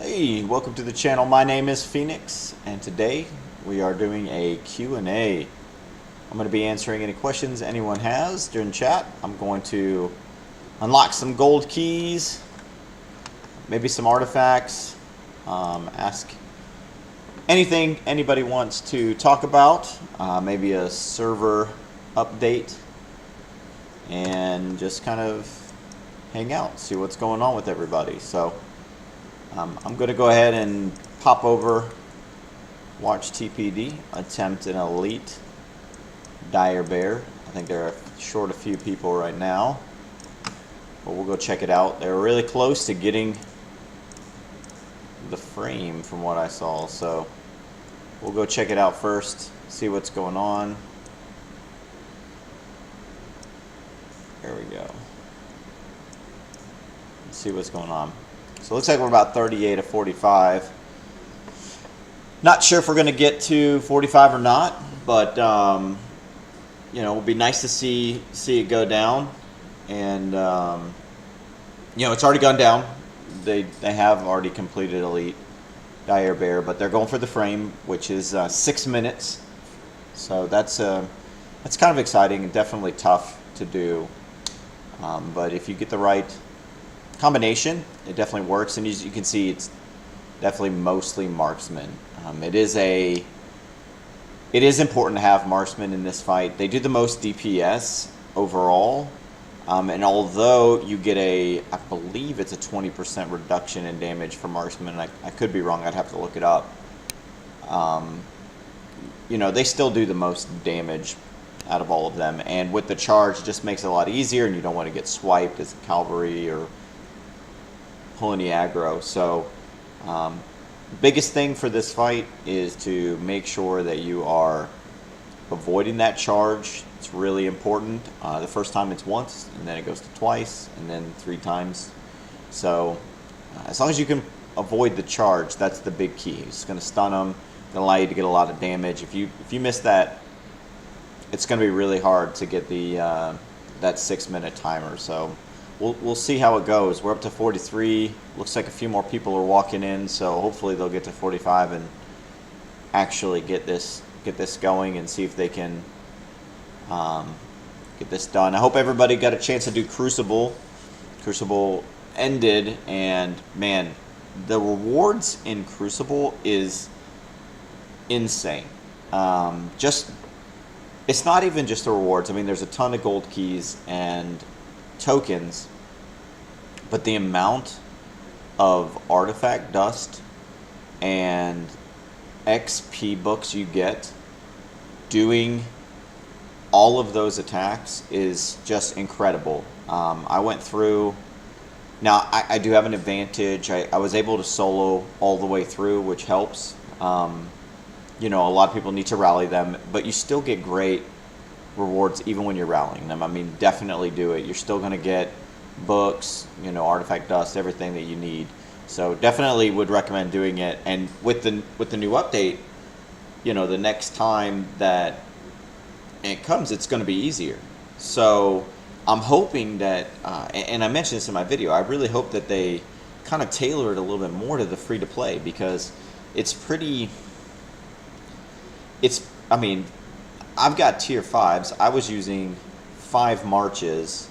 Hey, welcome to the channel. My name is Phoenix, and today we are doing a Q&A. I'm going to be answering any questions anyone has during chat. I'm going to unlock some gold keys, maybe some artifacts, ask anything anybody wants to talk about, maybe a server update, and just kind of hang out, see what's going on with everybody. So I'm going to go ahead and pop over, watch TPD attempt an elite dire bear. I think they're short a few people right now, but we'll go check it out. They're really close to getting the frame from what I saw, so we'll go check it out first, see what's going on. There we go. Let's see what's going on. So it looks like we're about 38 of 45. Not sure if we're going to get to 45 or not, but you know, it would be nice to see it go down. And you know, it's already gone down. They have already completed elite dire bear, but they're going for the frame, which is 6 minutes. So that's kind of exciting and definitely tough to do. But if you get the right combination, it definitely works, and as you can see, it's definitely mostly marksman. It is important to have marksman in this fight. They do the most DPS overall, and although you get I believe it's a 20% reduction in damage for marksman. I could be wrong, I'd have to look it up. You know, they still do the most damage out of all of them, and with the charge, it just makes it a lot easier, and you don't want to get swiped as cavalry or pull any aggro. So biggest thing for this fight is to make sure that you are avoiding that charge. It's really important. The first time it's once, and then it goes to twice, and then 3 times. So as long as you can avoid the charge, that's the big key. It's going to stun them, going to allow you to get a lot of damage. If you miss that, it's going to be really hard to get the that 6-minute timer. So we'll see how it goes. We're up to 43. Looks like a few more people are walking in, so hopefully they'll get to 45 and actually get this going and see if they can get this done. I hope everybody got a chance to do Crucible. Crucible ended, and man, the rewards in Crucible is insane. It's not even just the rewards. I mean, there's a ton of gold keys and tokens, but the amount of artifact dust and XP books you get doing all of those attacks is just incredible. I went through. Now I do have an advantage. I was able to solo all the way through, which helps. You know, a lot of people need to rally them, but you still get great rewards even when you're rallying them. I mean, definitely do it. You're still going to get books, you know, artifact dust, everything that you need. So definitely would recommend doing it. And with the new update, you know, the next time that it comes, it's going to be easier. So I'm hoping that, and I mentioned this in my video, I really hope that they kind of tailor it a little bit more to the free-to-play, because it's pretty. I mean, I've got tier 5s. I was using 5 marches,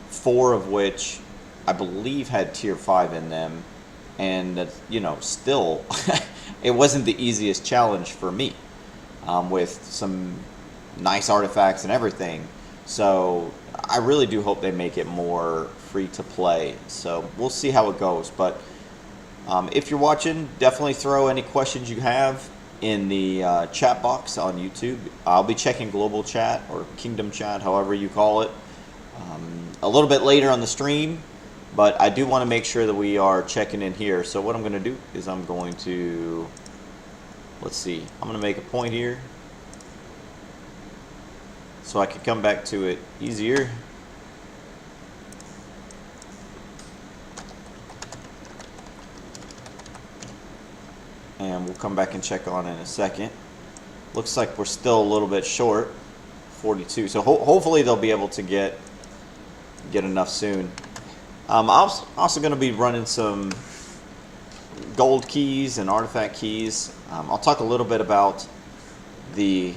4 of which I believe had tier 5 in them, and you know, still it wasn't the easiest challenge for me, with some nice artifacts and everything. So I really do hope they make it more free to play. So we'll see how it goes. But if you're watching, definitely throw any questions you have in the chat box on YouTube. I'll be checking global chat or kingdom chat, however you call it, a little bit later on the stream, but I do want to make sure that we are checking in here. So what I'm going to do is I'm going to, let's see, I'm going to make a point here so I can come back to it easier. And we'll come back and check on it in a second. Looks like we're still a little bit short, 42. So hopefully they'll be able to get enough soon. I'm also going to be running some gold keys and artifact keys. I'll talk a little bit about the...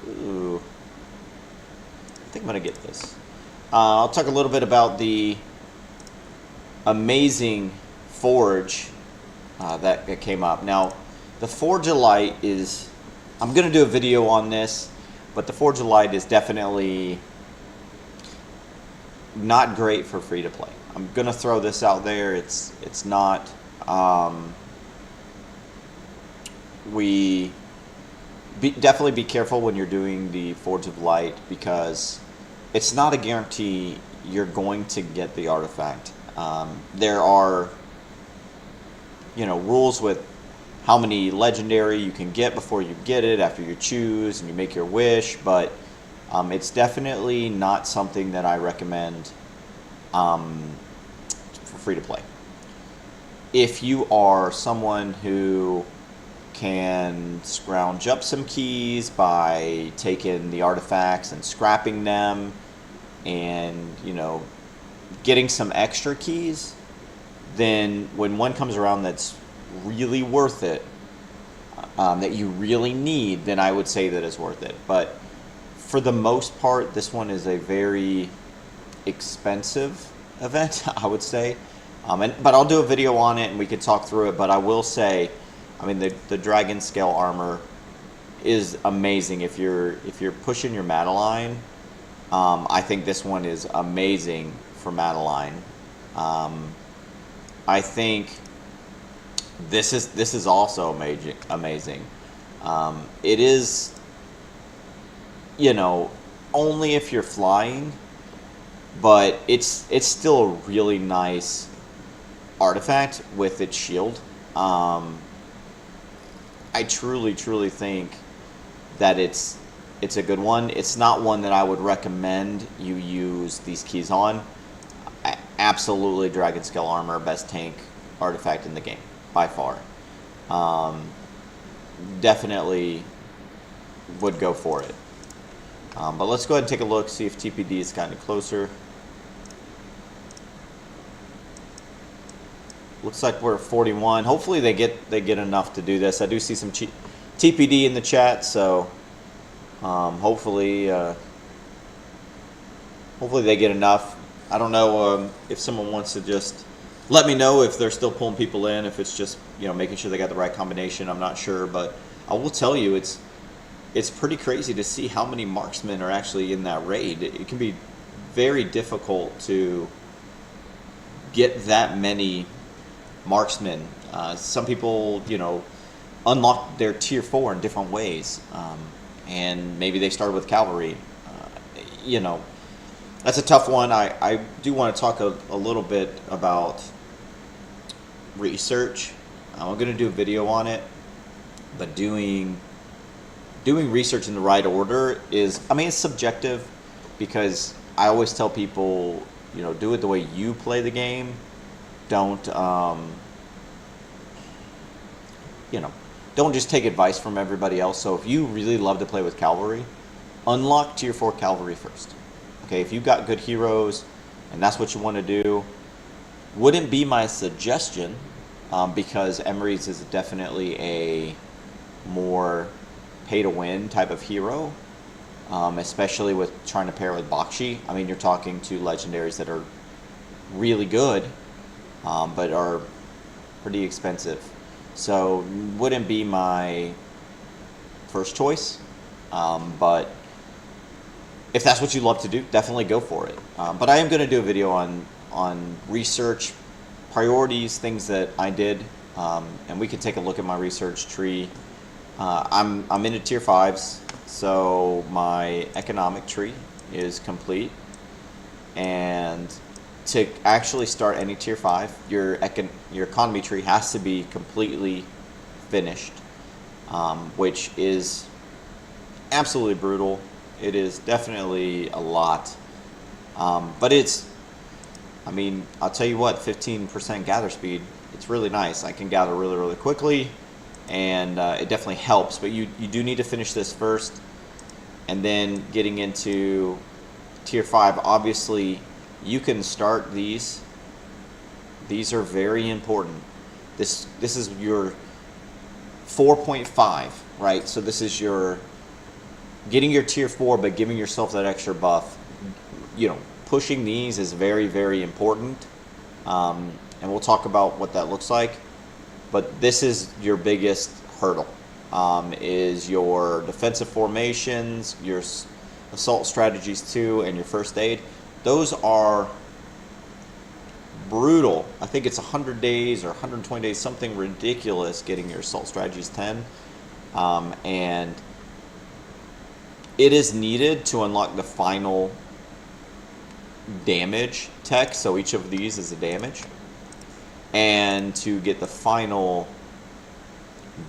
Ooh, I think I'm going to get this. I'll talk a little bit about the amazing forge that came up. Now, the Forge of Light is... I'm going to do a video on this, but the Forge of Light is definitely not great for free-to-play. I'm going to throw this out there. It's not... definitely be careful when you're doing the Forge of Light, because it's not a guarantee you're going to get the artifact. There are, rules with how many legendary you can get before you get it, after you choose and you make your wish, but it's definitely not something that I recommend for free to play. If you are someone who can scrounge up some keys by taking the artifacts and scrapping them and, getting some extra keys, then when one comes around that's really worth it, that you really need, then I would say that it's worth it. But for the most part, this one is a very expensive event, I would say. But I'll do a video on it and we could talk through it. But I will say, the dragon scale armor is amazing if you're pushing your Madeline. I think this one is amazing for Madeline. I think this is also amazing. It is, only if you're flying, but it's still a really nice artifact with its shield. I truly think that it's a good one. It's not one that I would recommend you use these keys on. Absolutely, dragon scale armor, best tank artifact in the game by far. Definitely would go for it. But let's go ahead and take a look, see if TPD is kind of closer. Looks like we're at 41. Hopefully they get enough to do this. I do see some TPD in the chat, so hopefully they get enough. I don't know if someone wants to just let me know if they're still pulling people in, if it's just making sure they got the right combination. I'm not sure, but I will tell you it's pretty crazy to see how many marksmen are actually in that raid. It can be very difficult to get that many marksmen. Some people unlock their tier 4 in different ways, and maybe they started with cavalry. That's a tough one. I do want to talk a little bit about research. I'm going to do a video on it, but doing research in the right order is, it's subjective, because I always tell people, do it the way you play the game. Don't just take advice from everybody else. So if you really love to play with cavalry, unlock tier 4 cavalry first. Okay, if you've got good heroes and that's what you want to do, wouldn't be my suggestion, because Emery's is definitely a more pay-to-win type of hero, especially with trying to pair with Bakshi. You're talking to legendaries that are really good, but are pretty expensive. So wouldn't be my first choice, but if that's what you love to do, definitely go for it. But I am going to do a video on research priorities, things that I did, and we can take a look at my research tree. I'm into tier 5s, so my economic tree is complete, and to actually start any tier 5, your economy tree has to be completely finished, which is absolutely brutal. It is definitely a lot, but it's, I'll tell you what, 15% gather speed, it's really nice. I can gather really quickly, and it definitely helps, but you do need to finish this first, and then getting into tier 5, obviously you can start these. These are very important. This is your 4.5, right? So this is your getting your tier 4, but giving yourself that extra buff. You know, pushing these is very, very important, and we'll talk about what that looks like. But this is your biggest hurdle, is your defensive formations, your assault strategies 2, and your first aid. Those are brutal. I think it's 100 days or 120 days, something ridiculous, getting your assault strategies 10. And it is needed to unlock the final damage tech. So each of these is a damage. And to get the final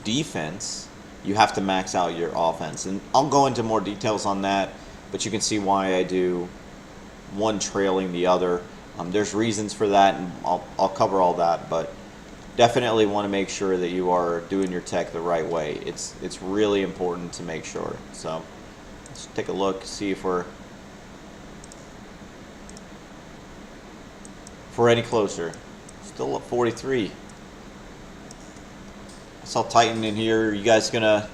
defense, you have to max out your offense. And I'll go into more details on that, but you can see why I do one trailing the other. There's reasons for that, and I'll cover all that, but definitely want to make sure that you are doing your tech the right way. It's really important to make sure. So let's take a look, see if we're any closer. Still at 43. I saw Titan in here. Are you guys gonna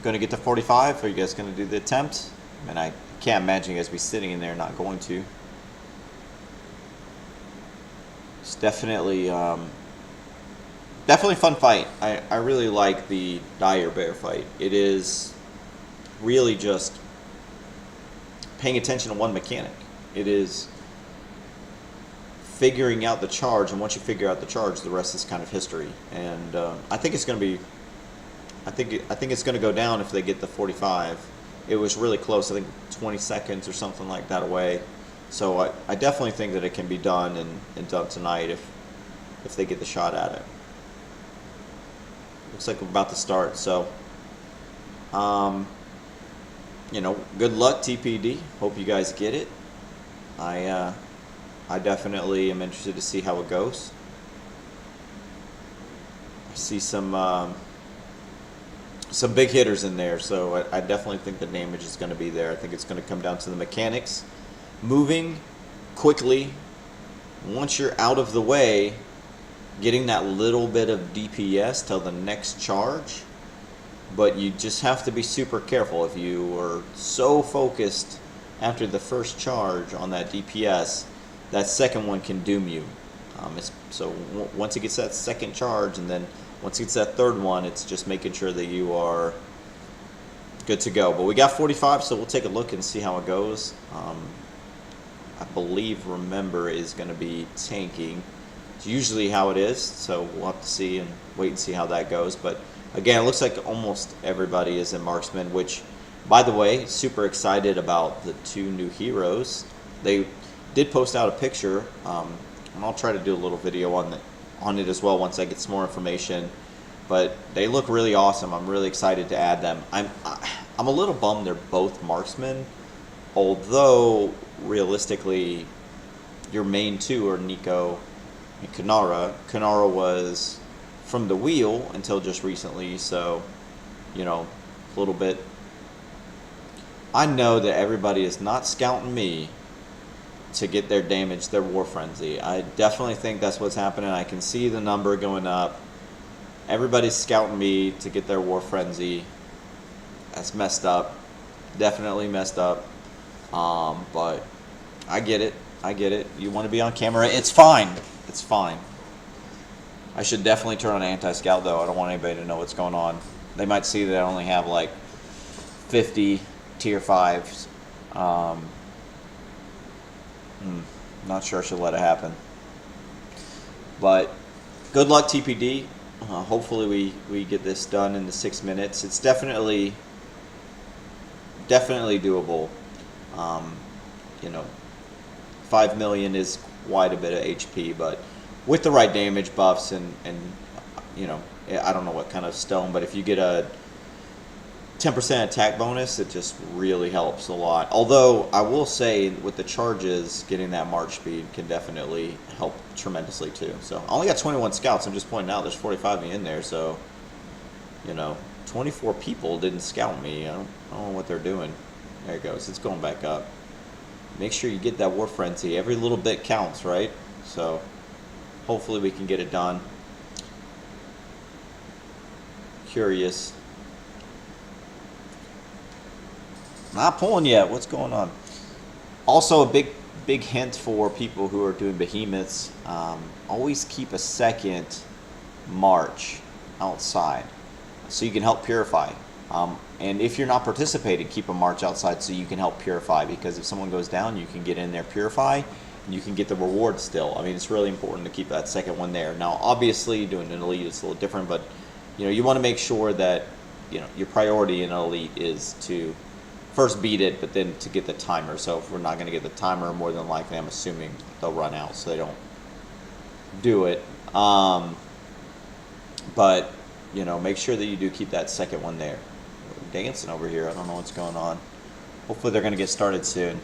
get to 45? Are you guys gonna do the attempt? I mean, I can't imagine you guys be sitting in there not going to. It's definitely definitely a fun fight. I really like the Dire Bear fight. It is really just paying attention to one mechanic. It is figuring out the charge, and once you figure out the charge, the rest is kind of history. And I think it's going to be, I think it's going to go down if they get the 45. It was really close. I think 20 seconds or something like that away. So I definitely think that it can be done and done tonight if they get the shot at it. Looks like we're about to start. So, you know, good luck, TPD. Hope you guys get it. I definitely am interested to see how it goes. I see some big hitters in there, so I definitely think the damage is going to be there. I think it's going to come down to the mechanics. Moving quickly, once you're out of the way, getting that little bit of DPS till the next charge. But you just have to be super careful. If you are so focused after the first charge on that DPS, that second one can doom you. So once it gets that second charge, and then once it gets that third one, it's just making sure that you are good to go. But we got 45, so we'll take a look and see how it goes. I believe Remember is going to be tanking. It's usually how it is, so we'll have to see and wait and see how that goes. But again, it looks like almost everybody is in Marksman, which, by the way, super excited about the 2 new heroes. They did post out a picture, and I'll try to do a little video on it as well once I get some more information. But they look really awesome. I'm really excited to add them. I'm a little bummed they're both Marksmen, although realistically, your main 2 are Nico and Kanara. Kanara was from the wheel until just recently, so, you know, a little bit. I know that everybody is not scouting me to get their damage, their War Frenzy. I definitely think that's what's happening. I can see the number going up. Everybody's scouting me to get their War Frenzy. That's messed up. Definitely messed up. But I get it. I get it. You want to be on camera. It's fine. It's fine. I should definitely turn on anti-scout, though. I don't want anybody to know what's going on. They might see that I only have like 50 tier 5s. Not sure I should let it happen. But good luck, TPD. Hopefully we get this done in the 6 minutes. It's definitely doable. You know, 5 million is quite a bit of HP, but with the right damage buffs and you know, I don't know what kind of stone, but if you get a 10% attack bonus, it just really helps a lot. Although I will say with the charges, getting that march speed can definitely help tremendously too. So I only got 21 scouts. I'm just pointing out there's 45 in there, so you know, 24 people didn't scout me. I don't know what they're doing. There it goes. It's going back up. Make sure you get that War Frenzy. Every little bit counts, right? So hopefully we can get it done. curious. Not pulling yet. What's going on? Also, a big hint for people who are doing behemoths: always keep a second march outside, so you can help purify. And if you're not participating, keep a march outside so you can help purify. Because if someone goes down, you can get in there, purify, and you can get the reward still. I mean, it's really important to keep that second one there. Now, obviously, doing an elite is a little different, but you want to make sure that your priority in an elite is to first beat it, but then to get the timer. So if we're not going to get the timer, more than likely, I'm assuming they'll run out, so they don't do it. But make sure that you do keep that second one there. We're dancing over here. I don't know what's going on. Hopefully they're going to get started soon.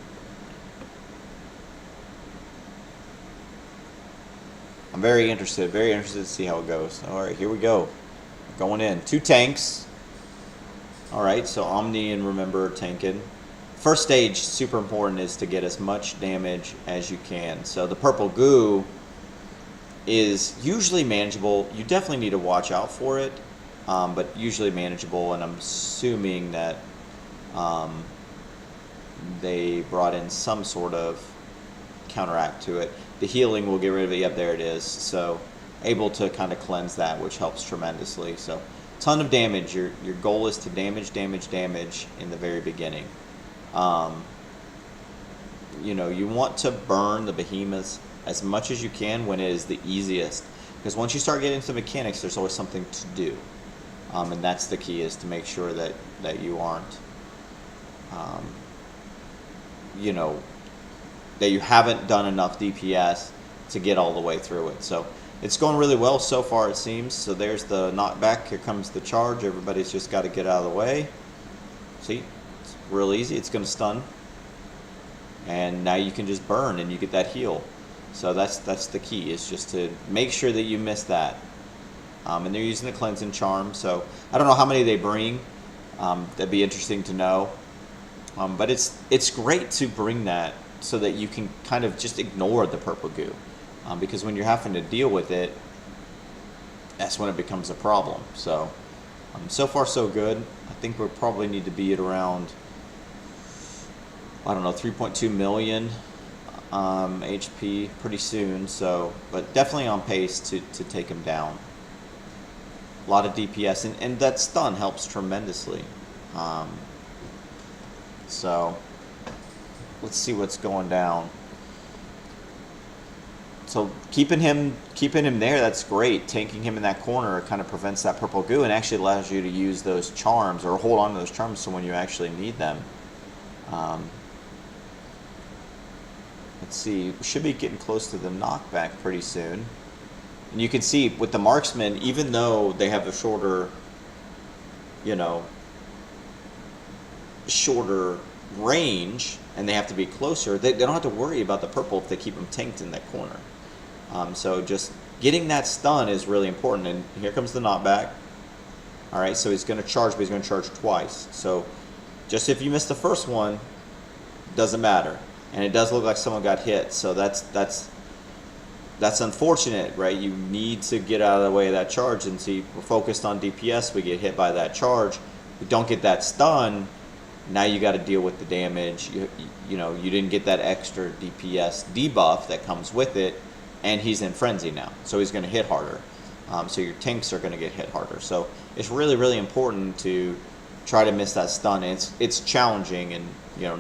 I'm very interested to see how it goes. All right, here we go. Going in. 2 tanks. All right, so Omni and Remember tanking. First stage, super important, is to get as much damage as you can. So the purple goo is usually manageable. You definitely need to watch out for it, but usually manageable. And I'm assuming that they brought in some sort of counteract to it. The healing will get rid of it. Yep, there it is. So able to kind of cleanse that, which helps tremendously. So ton of damage. Your goal is to damage in the very beginning. You want to burn the behemoths as much as you can when it is the easiest, because once you start getting into mechanics, there's always something to do, and that's the key, is to make sure that you aren't that you haven't done enough DPS to get all the way through it. So it's going really well so far, it seems. So there's the knockback. Here comes the charge. Everybody's just got to get out of the way. See, it's real easy. It's going to stun, and now you can just burn and you get that heal. So that's the key, is just to make sure that you miss that. And they're using the cleansing charm. So I don't know how many they bring. That'd be interesting to know. But it's great to bring that so that you can kind of just ignore the purple goo. Because when you're having to deal with it, that's when it becomes a problem. So, so far so good. I think we probably need to be at around, 3.2 million HP pretty soon. So, but definitely on pace to take him down. A lot of DPS, and that stun helps tremendously. So, let's see what's going down. So keeping him there, that's great. Tanking him in that corner kind of prevents that purple goo and actually allows you to use those charms, or hold on to those charms, so when you actually need them. Let's see, we should be getting close to the knockback pretty soon. And you can see with the marksmen, even though they have a shorter range and they have to be closer, they don't have to worry about the purple if they keep them tanked in that corner. So just getting that stun is really important. And here comes the knockback. All right, so he's going to charge, but he's going to charge twice. So just if you miss the first one, doesn't matter. And it does look like someone got hit, so that's unfortunate, right? You need to get out of the way of that charge. And see, we're focused on DPS. We get hit by that charge. We don't get that stun. Now you got to deal with the damage. You didn't get that extra DPS debuff that comes with it. And he's in frenzy now, so he's going to hit harder. So your tanks are going to get hit harder. So it's really, really important to try to miss that stun. And it's challenging, and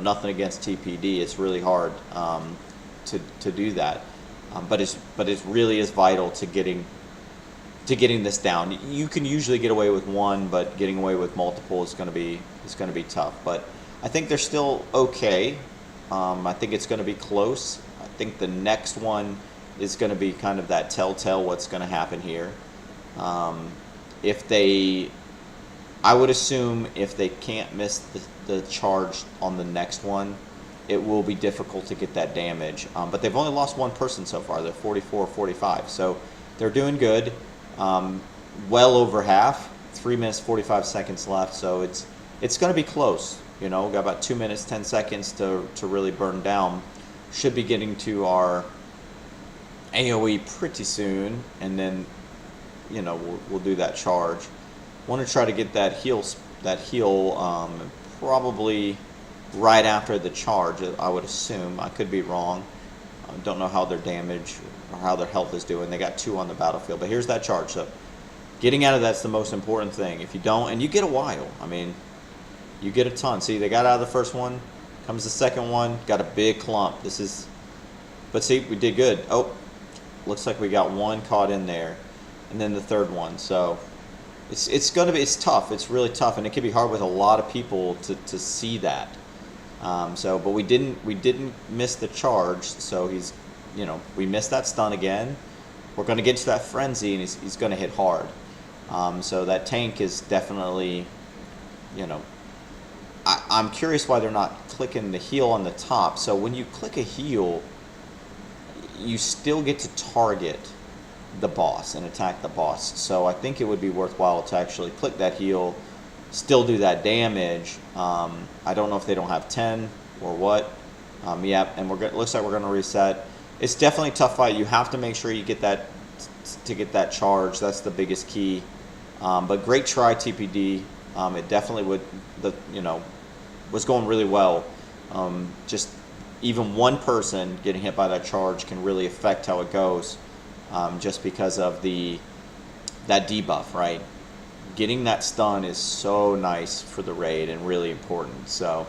nothing against TPD. It's really hard to do that. But it really is vital to getting this down. You can usually get away with one, but getting away with multiple is going to be tough. But I think they're still okay. I think it's going to be close. I think the next one is going to be kind of that telltale what's going to happen here. I would assume if they can't miss the charge on the next one, it will be difficult to get that damage. But they've only lost one person so far. They're 44-45, so they're doing good. Well over half. 3 minutes 45 seconds left, so it's going to be close. Got about 2 minutes 10 seconds to really burn down. Should be getting to our AOE pretty soon, and then we'll do that charge. Want to try to get that heal probably right after the charge. I would assume. I could be wrong. Don't know how their damage or how their health is doing. They got 2 on the battlefield, but here's that charge. So getting out of that's the most important thing. If you don't, and you get a while. I mean, you get a ton. See, they got out of the first one. Comes the second one. Got a big clump. This is, but see, we did good. Oh, looks like we got one caught in there, and then the third one. So it's tough. It's really tough, and it can be hard with a lot of people to see that. But we didn't miss the charge. So he's, we missed that stun again. We're going to get to that frenzy, and he's going to hit hard. So that tank is definitely, I'm curious why they're not clicking the heal on the top. So when you click a heal, you still get to target the boss and attack the boss. So I think it would be worthwhile to actually click that heal, still do that damage. I don't know if they don't have 10 or what. Yep, and looks like we're going to reset. It's definitely a tough fight. You have to make sure you get that to get that charge. That's the biggest key. But great try, TPD. It definitely was going really well. Just even one person getting hit by that charge can really affect how it goes, just because of that debuff, right? Getting that stun is so nice for the raid and really important. So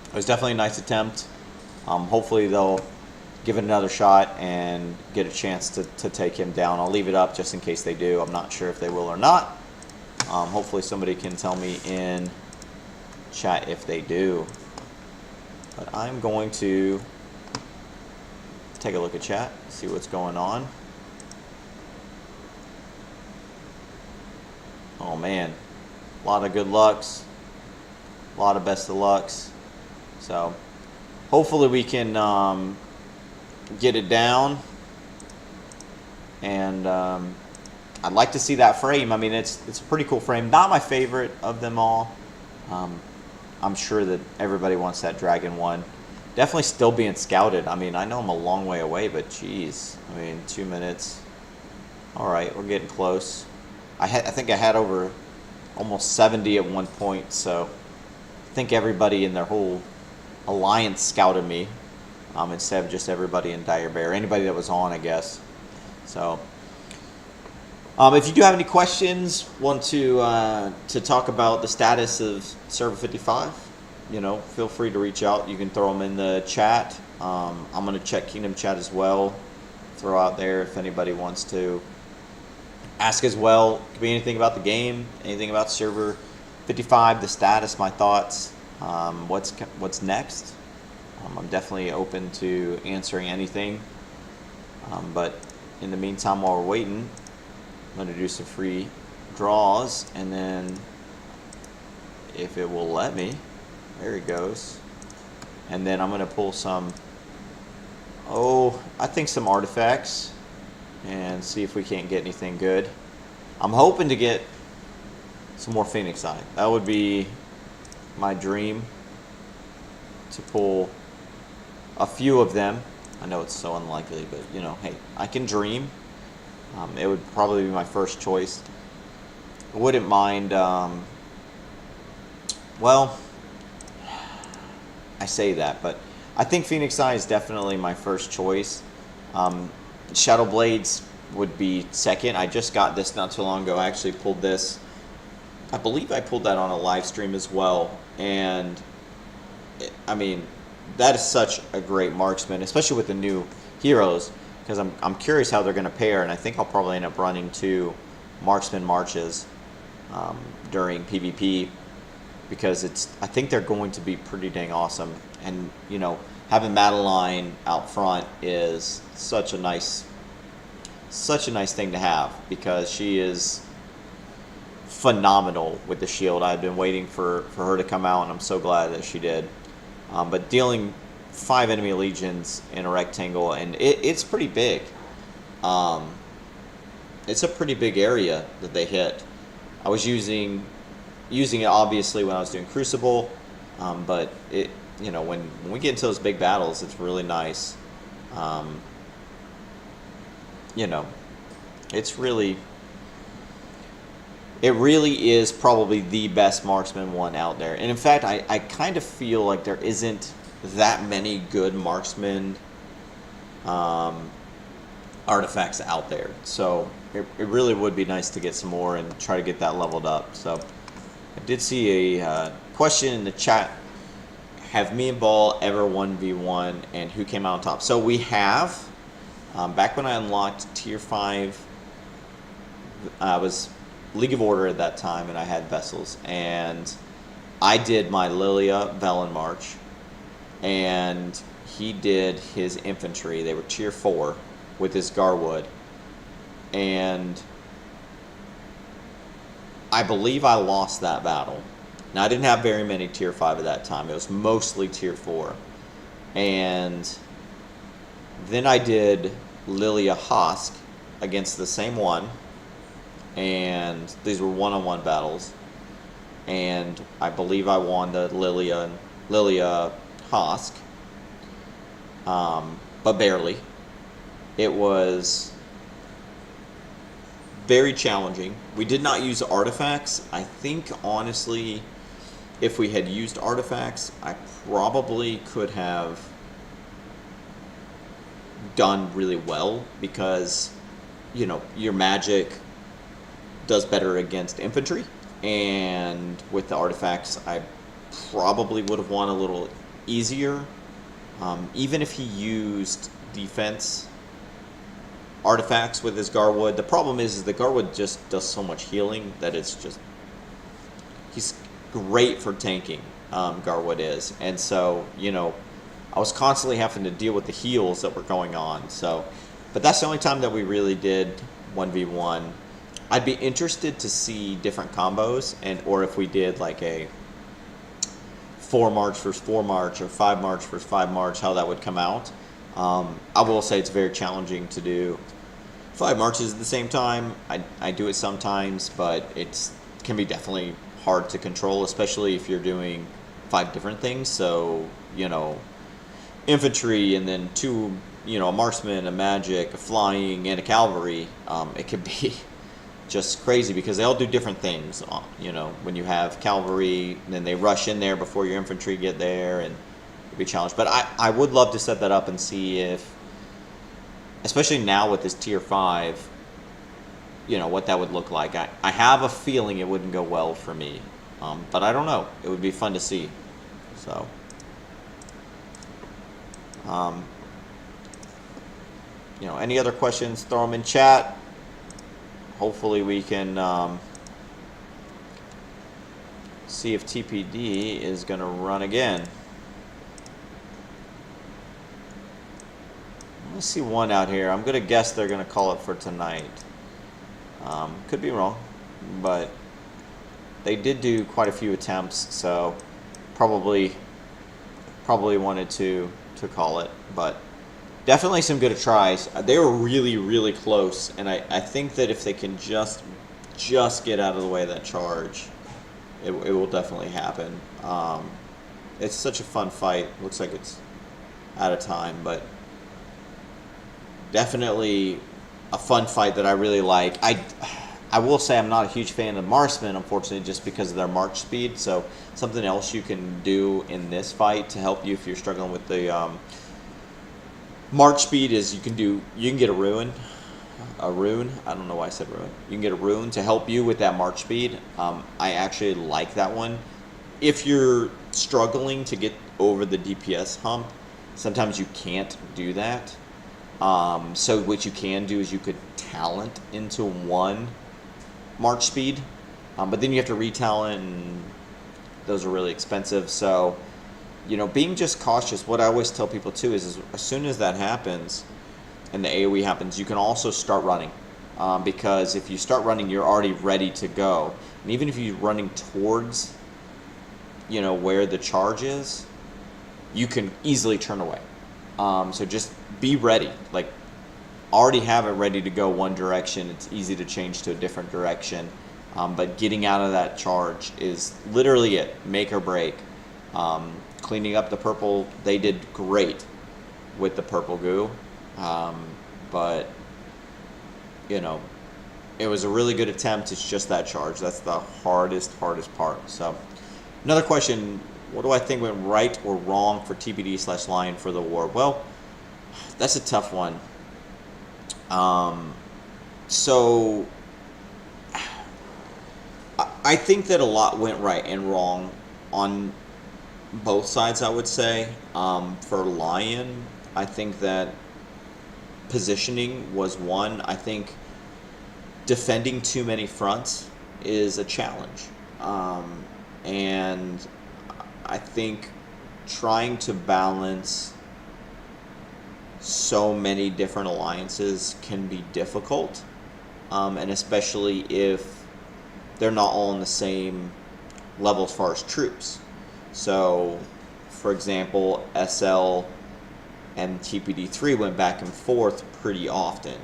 it was definitely a nice attempt. Hopefully they'll give it another shot and get a chance to take him down. I'll leave it up just in case they do. I'm not sure if they will or not. Hopefully somebody can tell me in chat if they do. But I'm going to take a look at chat, see what's going on. Oh man, a lot of good lucks, a lot of best of lucks. So hopefully we can get it down. And I'd like to see that frame. I mean, it's a pretty cool frame. Not my favorite of them all. I'm sure that everybody wants that Dragon one. Definitely still being scouted. I mean, I know I'm a long way away, but geez. I mean, 2 minutes. All right, we're getting close. I think I had over almost 70 at one point, so I think everybody in their whole alliance scouted me, instead of just everybody in Dire Bear. Anybody that was on, I guess. So if you do have any questions, want to talk about the status of Server 55, feel free to reach out. You can throw them in the chat. I'm going to check Kingdom chat as well. Throw out there if anybody wants to ask as well. It could be anything about the game, anything about Server 55, the status, my thoughts, what's next. I'm definitely open to answering anything. But in the meantime, while we're waiting, I'm going to do some free draws, and then if it will let me, there it goes. And then I'm going to pull some, I think some artifacts, and see if we can't get anything good. I'm hoping to get some more Phoenix Eye. That would be my dream, to pull a few of them. I know it's so unlikely, but hey, I can dream. It would probably be my first choice. I wouldn't mind, well, I say that, but I think Phoenix Eye is definitely my first choice. Shadow Blades would be second. I just got this not too long ago. I actually pulled this. I believe I pulled that on a live stream as well. And, I mean, that is such a great marksman, especially with the new heroes, because I'm curious how they're going to pair, and I think I'll probably end up running 2 marksman marches during PvP, because I think they're going to be pretty dang awesome. And having Madeline out front is such a nice thing to have, because she is phenomenal with the shield. I've been waiting for her to come out, and I'm so glad that she did. But dealing 5 enemy legions in a rectangle, and it's pretty big. It's a pretty big area that they hit. I was using it obviously when I was doing Crucible, but when we get into those big battles, it's really nice. It's It really is probably the best marksman one out there. And in fact, I kind of feel like there isn't that many good marksman um, artifacts out there. So it really would be nice to get some more and try to get that leveled up. So I did see a question in the chat. Have me and Ball ever 1v1 and who came out on top? So we have. Back when I unlocked Tier 5, I was League of Order at that time, and I had vessels. And I did my Lilia Velen March, and he did his infantry. They were Tier 4 with his Garwood. And I believe I lost that battle. Now, I didn't have very many Tier 5 at that time. It was mostly Tier 4. And then I did Lilia Hosk against the same one. And these were one-on-one battles. And I believe I won the Lilia Hosk. But barely. It was very challenging. We did not use artifacts. I think, honestly, if we had used artifacts, I probably could have done really well because, you know, your magic does better against infantry. And with the artifacts, I probably would have won a little easier. Even if he used defense artifacts with his Garwood. The problem is the Garwood just does so much healing that it's just... He's great for tanking, Garwood is. And so, you know, I was constantly having to deal with the heals that were going on. So, but that's the only time that we really did 1v1. I'd be interested to see different combos, or if we did like a 4 March versus 4 March, or 5 March versus 5 March, how that would come out. I will say it's very challenging to do 5 marches at the same time. I do it sometimes, but it can be definitely hard to control, especially if you're doing 5 different things. So, you know, infantry and then 2, you know, a marksman, a magic, a flying, and a cavalry. It could be just crazy because they all do different things. You know, when you have cavalry, then they rush in there before your infantry get there, and be challenged. But I would love to set that up and see if, especially now with this Tier 5, you know, what that would look like. I have a feeling it wouldn't go well for me, but I don't know. It would be fun to see. So, you know, any other questions, throw them in chat. Hopefully we can see if TPD is going to run again. I see one out here. I'm going to guess they're going to call it for tonight. Could be wrong, but they did do quite a few attempts, so probably wanted to call it, but definitely some good tries. They were really, really close, and I think that if they can just get out of the way of that charge, it will definitely happen. It's such a fun fight. Looks like it's out of time, but definitely a fun fight that I really like. I will say I'm not a huge fan of marksmen, unfortunately, just because of their march speed. So something else you can do in this fight to help you if you're struggling with the march speed is you can get a rune. I don't know why I said rune. You can get a rune to help you with that march speed. I actually like that one. If you're struggling to get over the DPS hump, sometimes you can't do that. So what you can do is you could talent into 1 march speed, but then you have to retalent, and those are really expensive. So, you know, being just cautious. What I always tell people too is as soon as that happens and the AoE happens, you can also start running, because if you start running, you're already ready to go. And even if you're running towards, you know, where the charge is, you can easily turn away. So just be ready. Like, already have it ready to go one direction. It's easy to change to a different direction. But getting out of that charge is literally it. Make or break. Cleaning up the purple, they did great with the purple goo. But, you know, It was a really good attempt. It's just that charge. That's the hardest part. So, another question: what do I think went right or wrong for TPD/Lion for the war? Well, that's a tough one. So I think that a lot went right and wrong on both sides, I would say. For Lion, I think that positioning was one. I think defending too many fronts is a challenge. And I think trying to balance so many different alliances can be difficult. And especially if they're not all on the same level as far as troops. So, for example, SL and TPD3 went back and forth pretty often.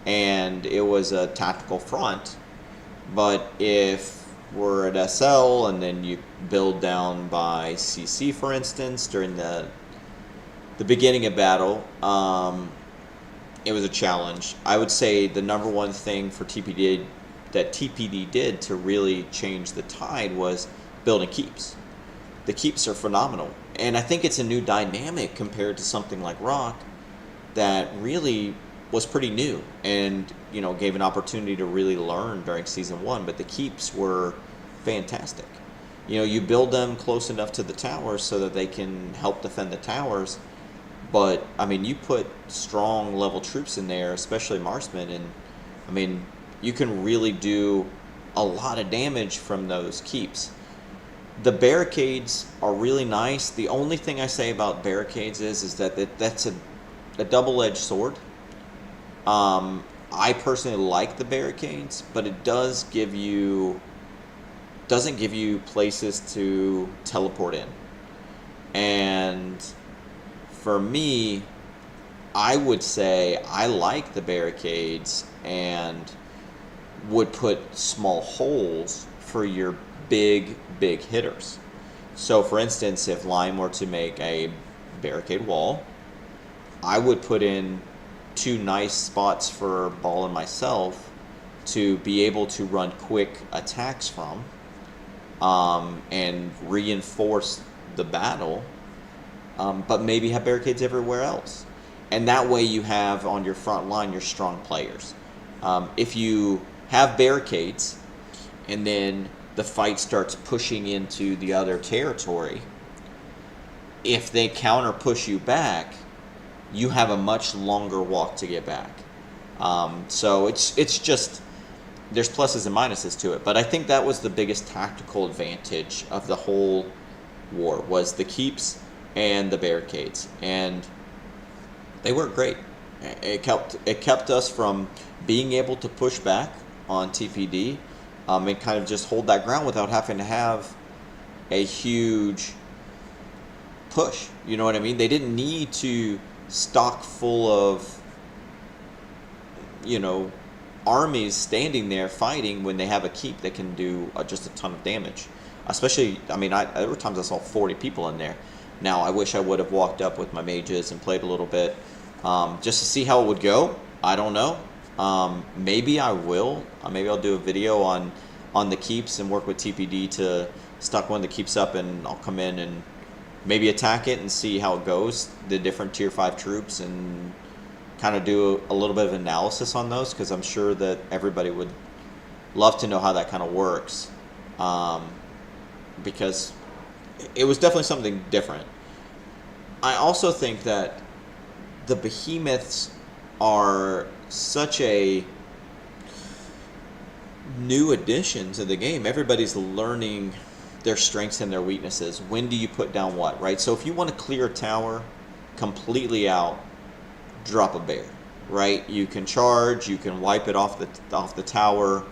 And it was a tactical front. But if we're at SL and then you build down by CC, for instance, during the beginning of battle, it was a challenge. I would say the number one thing for TPD did to really change the tide was building keeps. The keeps are phenomenal. And I think it's a new dynamic compared to something like Rock that really was pretty new and, gave an opportunity to really learn during season 1. But the keeps were fantastic. You build them close enough to the towers so that they can help defend the towers. But, you put strong level troops in there, especially marksmen, and, you can really do a lot of damage from those keeps. The barricades are really nice. The only thing I say about barricades is that that's a double-edged sword. I personally like the barricades, but it doesn't give you places to teleport in. And for me, I would say I like the barricades and would put small holes for your big hitters. So for instance, if Lion were to make a barricade wall, I would put in 2 nice spots for Ball and myself to be able to run quick attacks from, and reinforce the battle, but maybe have barricades everywhere else. And that way you have on your front line your strong players. If you have barricades and then the fight starts pushing into the other territory, if they counter push you back, you have a much longer walk to get back. So it's just, there's pluses and minuses to it. But I think that was the biggest tactical advantage of the whole war, was the keeps and the barricades. And they worked great. It kept us from being able to push back on TPD, and kind of just hold that ground without having to have a huge push. You know what I mean? They didn't need to stock full of, armies standing there fighting when they have a keep that can do just a ton of damage. Especially, there were times I saw 40 people in there. Now, I wish I would have walked up with my mages and played a little bit, just to see how it would go. I don't know. Maybe I will. Maybe I'll do a video on the keeps and work with TPD to stock one of the keeps up, and I'll come in and maybe attack it and see how it goes, the different tier 5 troops, and kind of do a little bit of analysis on those, because I'm sure that everybody would love to know how that kind of works, because it was definitely something different. I also think that the behemoths are such a new addition to the game. Everybody's learning their strengths and their weaknesses. When do you put down what, right? So if you want to clear a tower completely out, drop a bear, right? You can charge, you can wipe it off the tower.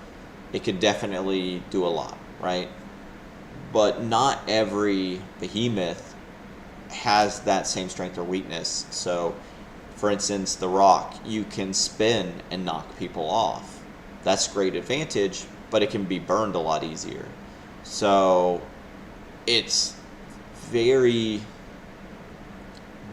It could definitely do a lot, right? But not every behemoth has that same strength or weakness. So, for instance, the Rock, you can spin and knock people off. That's great advantage, but it can be burned a lot easier. So it's very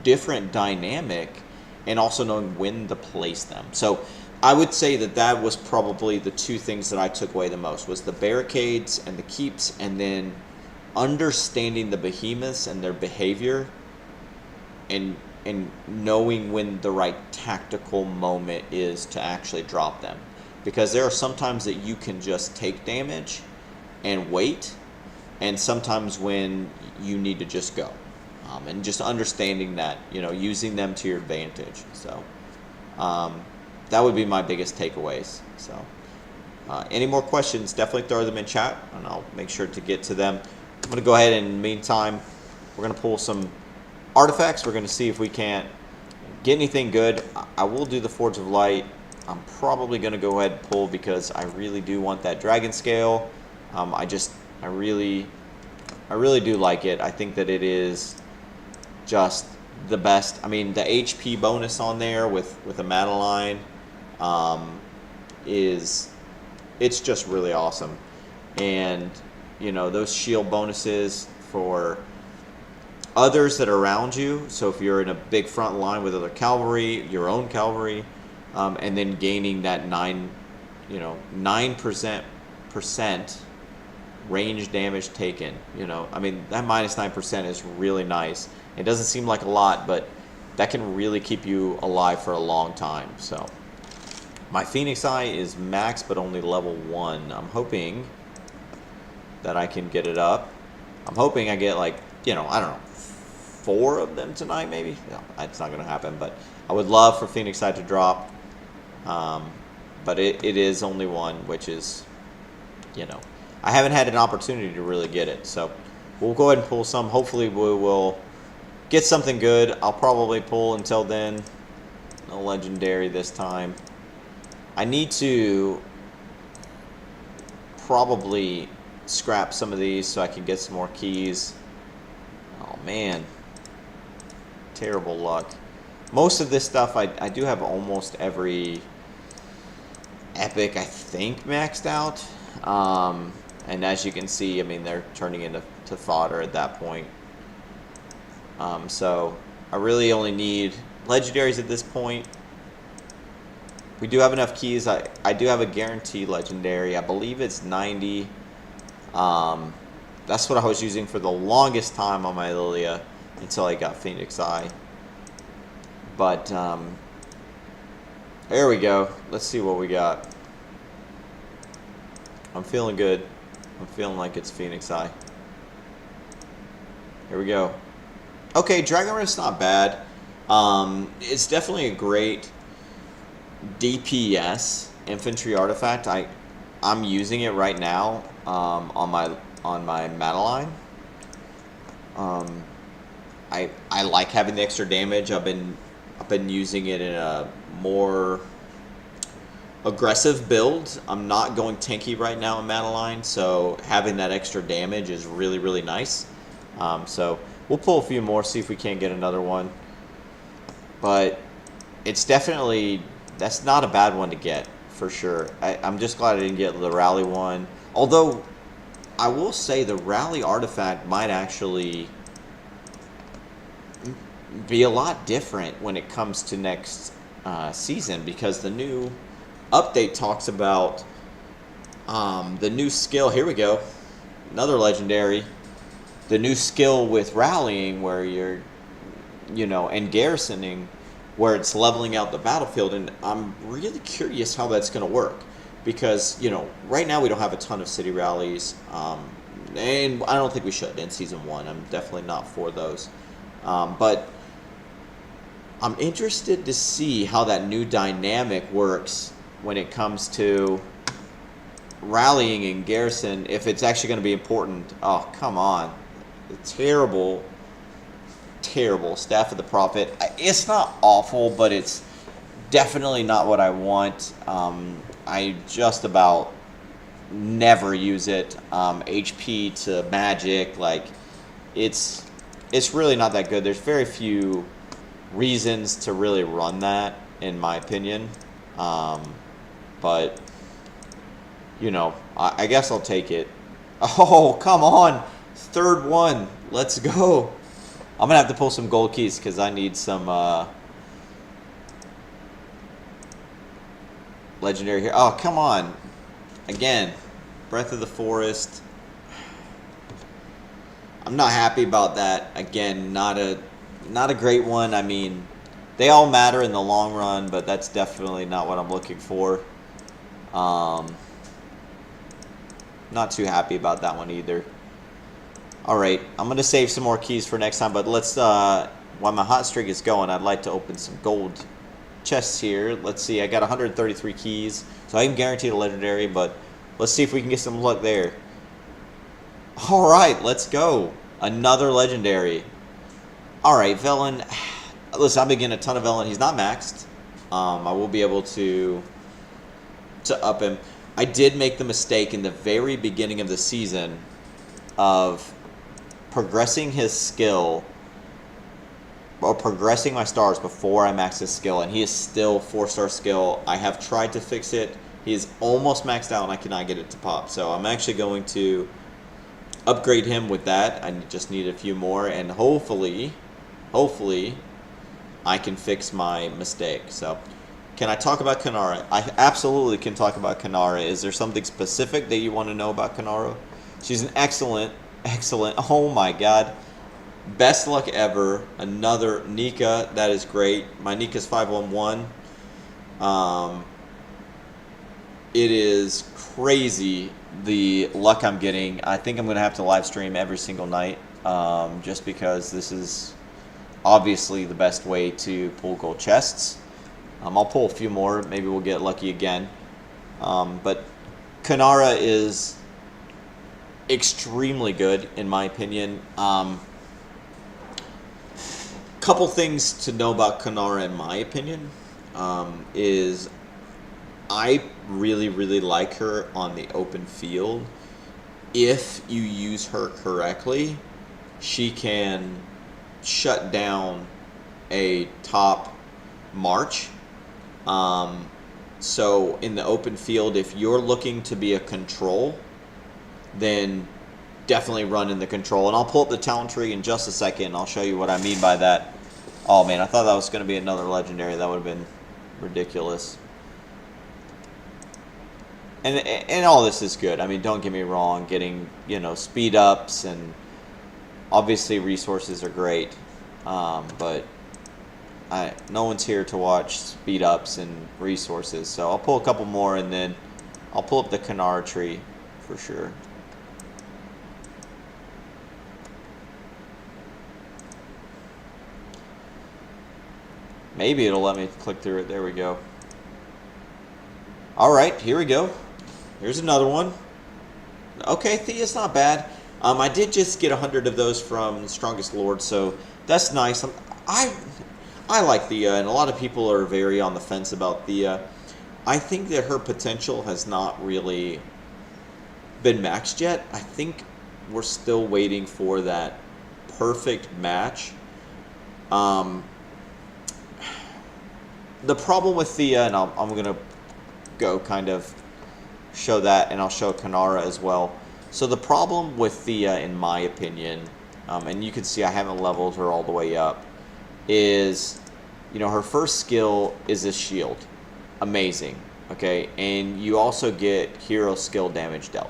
different dynamic, and also knowing when to place them. So I would say that that was probably the two things that I took away the most, was the barricades and the keeps, and then understanding the behemoths and their behavior, and knowing when the right tactical moment is to actually drop them. Because there are sometimes that you can just take damage and wait, and sometimes when you need to just go. And just understanding that, using them to your advantage. So that would be my biggest takeaways. So any more questions, definitely throw them in chat, and I'll make sure to get to them. I'm going to go ahead, and in the meantime, we're going to pull some artifacts. We're going to see if we can't get anything good. I will do the Forge of Light. I'm probably going to go ahead and pull because I really do want that dragon scale. I really do like it. I think that it is just the best. I mean, the HP bonus on there with a Madeline it's just really awesome. And those shield bonuses for others that are around you. So if you're in a big front line with other cavalry, your own cavalry, and then gaining that 9% range damage taken. I mean, that minus 9% is really nice. It doesn't seem like a lot, but that can really keep you alive for a long time. So my Phoenix Eye is max, but only level 1. I'm hoping that I can get it up. I'm hoping I get I don't know, 4 of them tonight maybe. No, that's not going to happen, but I would love for Phoenix Eye to drop. But it is only 1, which is, I haven't had an opportunity to really get it. So we'll go ahead and pull some. Hopefully we will get something good. I'll probably pull until then. No legendary this time. I need to probably scrap some of these so I can get some more keys. Oh man, terrible luck. Most of this stuff I do have almost every epic, I think, maxed out. And as you can see, I mean, they're turning into fodder at that point. So I really only need legendaries at this point. We do have enough keys. I do have a guaranteed legendary. I believe it's 90. That's what I was using for the longest time on my Lilia until I got Phoenix Eye. But there we go. Let's see what we got. I'm feeling good. I'm feeling like it's Phoenix Eye. Here we go. Okay, Dragon Rift's not bad. It's definitely a great DPS infantry artifact. I'm using it right now on my Madeline. I like having the extra damage. I've been using it in a more aggressive build. I'm not going tanky right now in Madeline, so having that extra damage is really, really nice. So we'll pull a few more, see if we can't get another one. But it's definitely, that's not a bad one to get, for sure. I'm just glad I didn't get the rally one. Although, I will say the rally artifact might actually be a lot different when it comes to next season, because the new update talks about the new skill. Here we go. Another legendary. The new skill with rallying where you're, and garrisoning, where it's leveling out the battlefield. And I'm really curious how that's going to work, because, right now we don't have a ton of city rallies. And I don't think we should in Season 1. I'm definitely not for those. But I'm interested to see how that new dynamic works when it comes to rallying and garrison, if it's actually going to be important. Oh, come on. Terrible Staff of the Prophet. It's not awful, but it's definitely not what I want. I just about never use it. HP to magic, it's really not that good. There's very few reasons to really run that, in my opinion. But I guess I'll take it. Oh, come on. Third one. Let's go. I'm going to have to pull some gold keys because I need some legendary here. Oh, come on. Again, Breath of the Forest. I'm not happy about that. Again, not a great one. I mean, they all matter in the long run, but that's definitely not what I'm looking for. Not too happy about that one either. Alright, I'm going to save some more keys for next time, but let's, while my hot streak is going, I'd like to open some gold chests here. Let's see, I got 133 keys, so I am guaranteed a legendary, but let's see if we can get some luck there. Alright, let's go. Another legendary. Alright, Velen. Listen, I've been getting a ton of Velen. He's not maxed. I will be able to up him. I did make the mistake in the very beginning of the season of progressing his skill, or progressing my stars before I max his skill, and he is still 4-star skill. I have tried to fix it. He is almost maxed out and I cannot get it to pop. So I'm actually going to upgrade him with that. I just need a few more, and hopefully I can fix my mistake. So can I talk about Kanara? I absolutely can talk about Kanara. Is there something specific that you want to know about Kanara? She's an excellent, oh my god, best luck ever. Another Nika, that is great. My Nika's 511. It is crazy the luck I'm getting. I think I'm going to have to live stream every single night, just because this is obviously the best way to pull gold chests. I'll pull a few more. Maybe we'll get lucky again. But Kanara is extremely good, in my opinion. Couple things to know about Kanara, in my opinion, is I really like her on the open field. If you use her correctly, she can shut down a top March. So in the open field, if you're looking to be a control, then definitely run in the control. And I'll pull up the talent tree in just a second, and I'll show you what I mean by that. Oh man, I thought that was going to be another legendary. That would have been ridiculous. And all this is good. I mean, don't get me wrong. Getting, speed ups and obviously resources are great. But no one's here to watch speed ups and resources. So I'll pull a couple more, and then I'll pull up the Kanara tree for sure. Maybe it'll let me click through it. There we go. All right, here we go. Here's another one. Okay, Thea's not bad. I did just get 100 of those from Strongest Lord, so that's nice. I like Thea, and a lot of people are very on the fence about Thea. I think that her potential has not really been maxed yet. I think we're still waiting for that perfect match. The problem with Thea, and I'm going to go kind of show that, and I'll show Kanara as well. So the problem with Thea, in my opinion, and you can see I haven't leveled her all the way up, is, her first skill is a shield. Amazing. Okay, and you also get hero skill damage dealt.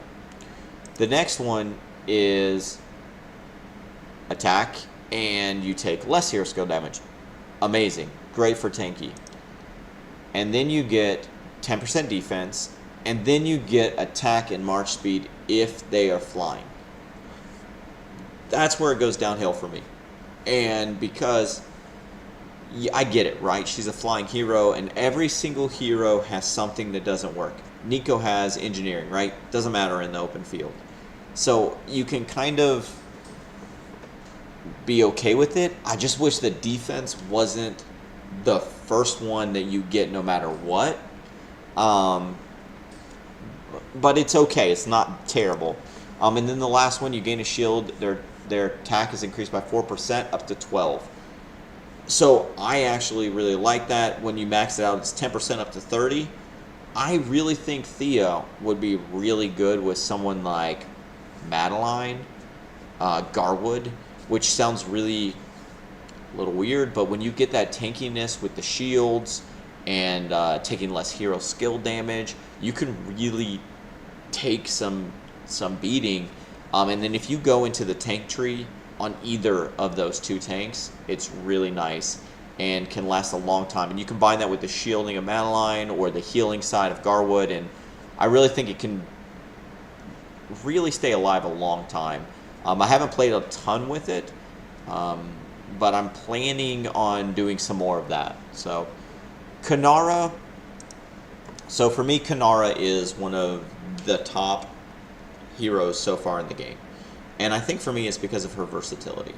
The next one is attack, and you take less hero skill damage. Amazing. Great for tanky. And then you get 10% defense, and then you get attack and march speed if they are flying. That's where it goes downhill for me. And because I get it, right? She's a flying hero, and every single hero has something that doesn't work. Nico has engineering, right? Doesn't matter in the open field. So you can kind of be okay with it. I just wish the defense wasn't the first one that you get no matter what. But it's okay. It's not terrible. And then the last one, you gain a shield. Their attack is increased by 4% up to 12. So I actually really like that. When you max it out, it's 10% up to 30. I really think Thea would be really good with someone like Madeline, Garwood, which sounds really a little weird, but when you get that tankiness with the shields and taking less hero skill damage, you can really take some beating. And then if you go into the tank tree on either of those two tanks, it's really nice and can last a long time. And you combine that with the shielding of Madeline or the healing side of Garwood, and I really think it can really stay alive a long time. I haven't played a ton with it, but I'm planning on doing some more of that. So Kanara, so for me, Kanara is one of the top heroes so far in the game. And I think for me it's because of her versatility.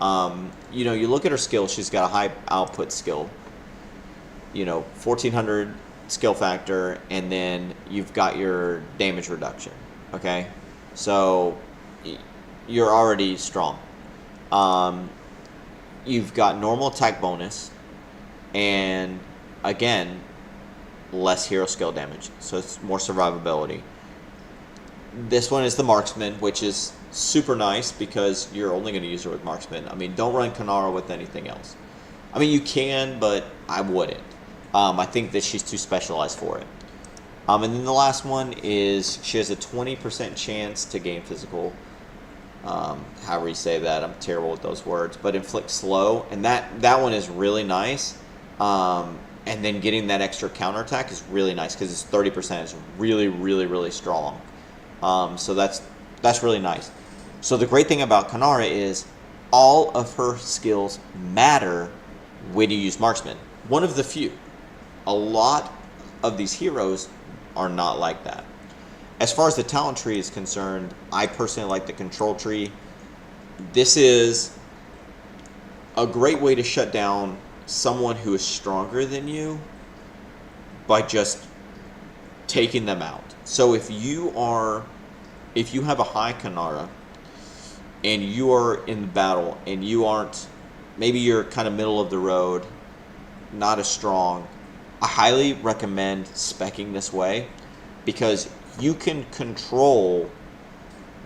You look at her skill, she's got a high output skill, 1400 skill factor, and then you've got your damage reduction. Okay? So you're already strong. You've got normal attack bonus, and again, less hero skill damage, so it's more survivability. This one is the marksman, which is super nice because you're only going to use her with marksman. I mean, don't run Kanara with anything else. I mean, you can, but I wouldn't. I think that she's too specialized for it. And then the last one is she has a 20% chance to gain physical. However you say that, I'm terrible with those words, but inflict slow, and that one is really nice. And then getting that extra counterattack is really nice because it's 30%. Is really, really, really strong. So that's really nice. So the great thing about Kanara is all of her skills matter when you use marksman. One of the few. A lot of these heroes are not like that. As far as the talent tree is concerned, I personally like the control tree. This is a great way to shut down someone who is stronger than you by just taking them out. So if you have a high Kanara and you are in battle and maybe you're kind of middle of the road, not as strong, I highly recommend speccing this way because you can control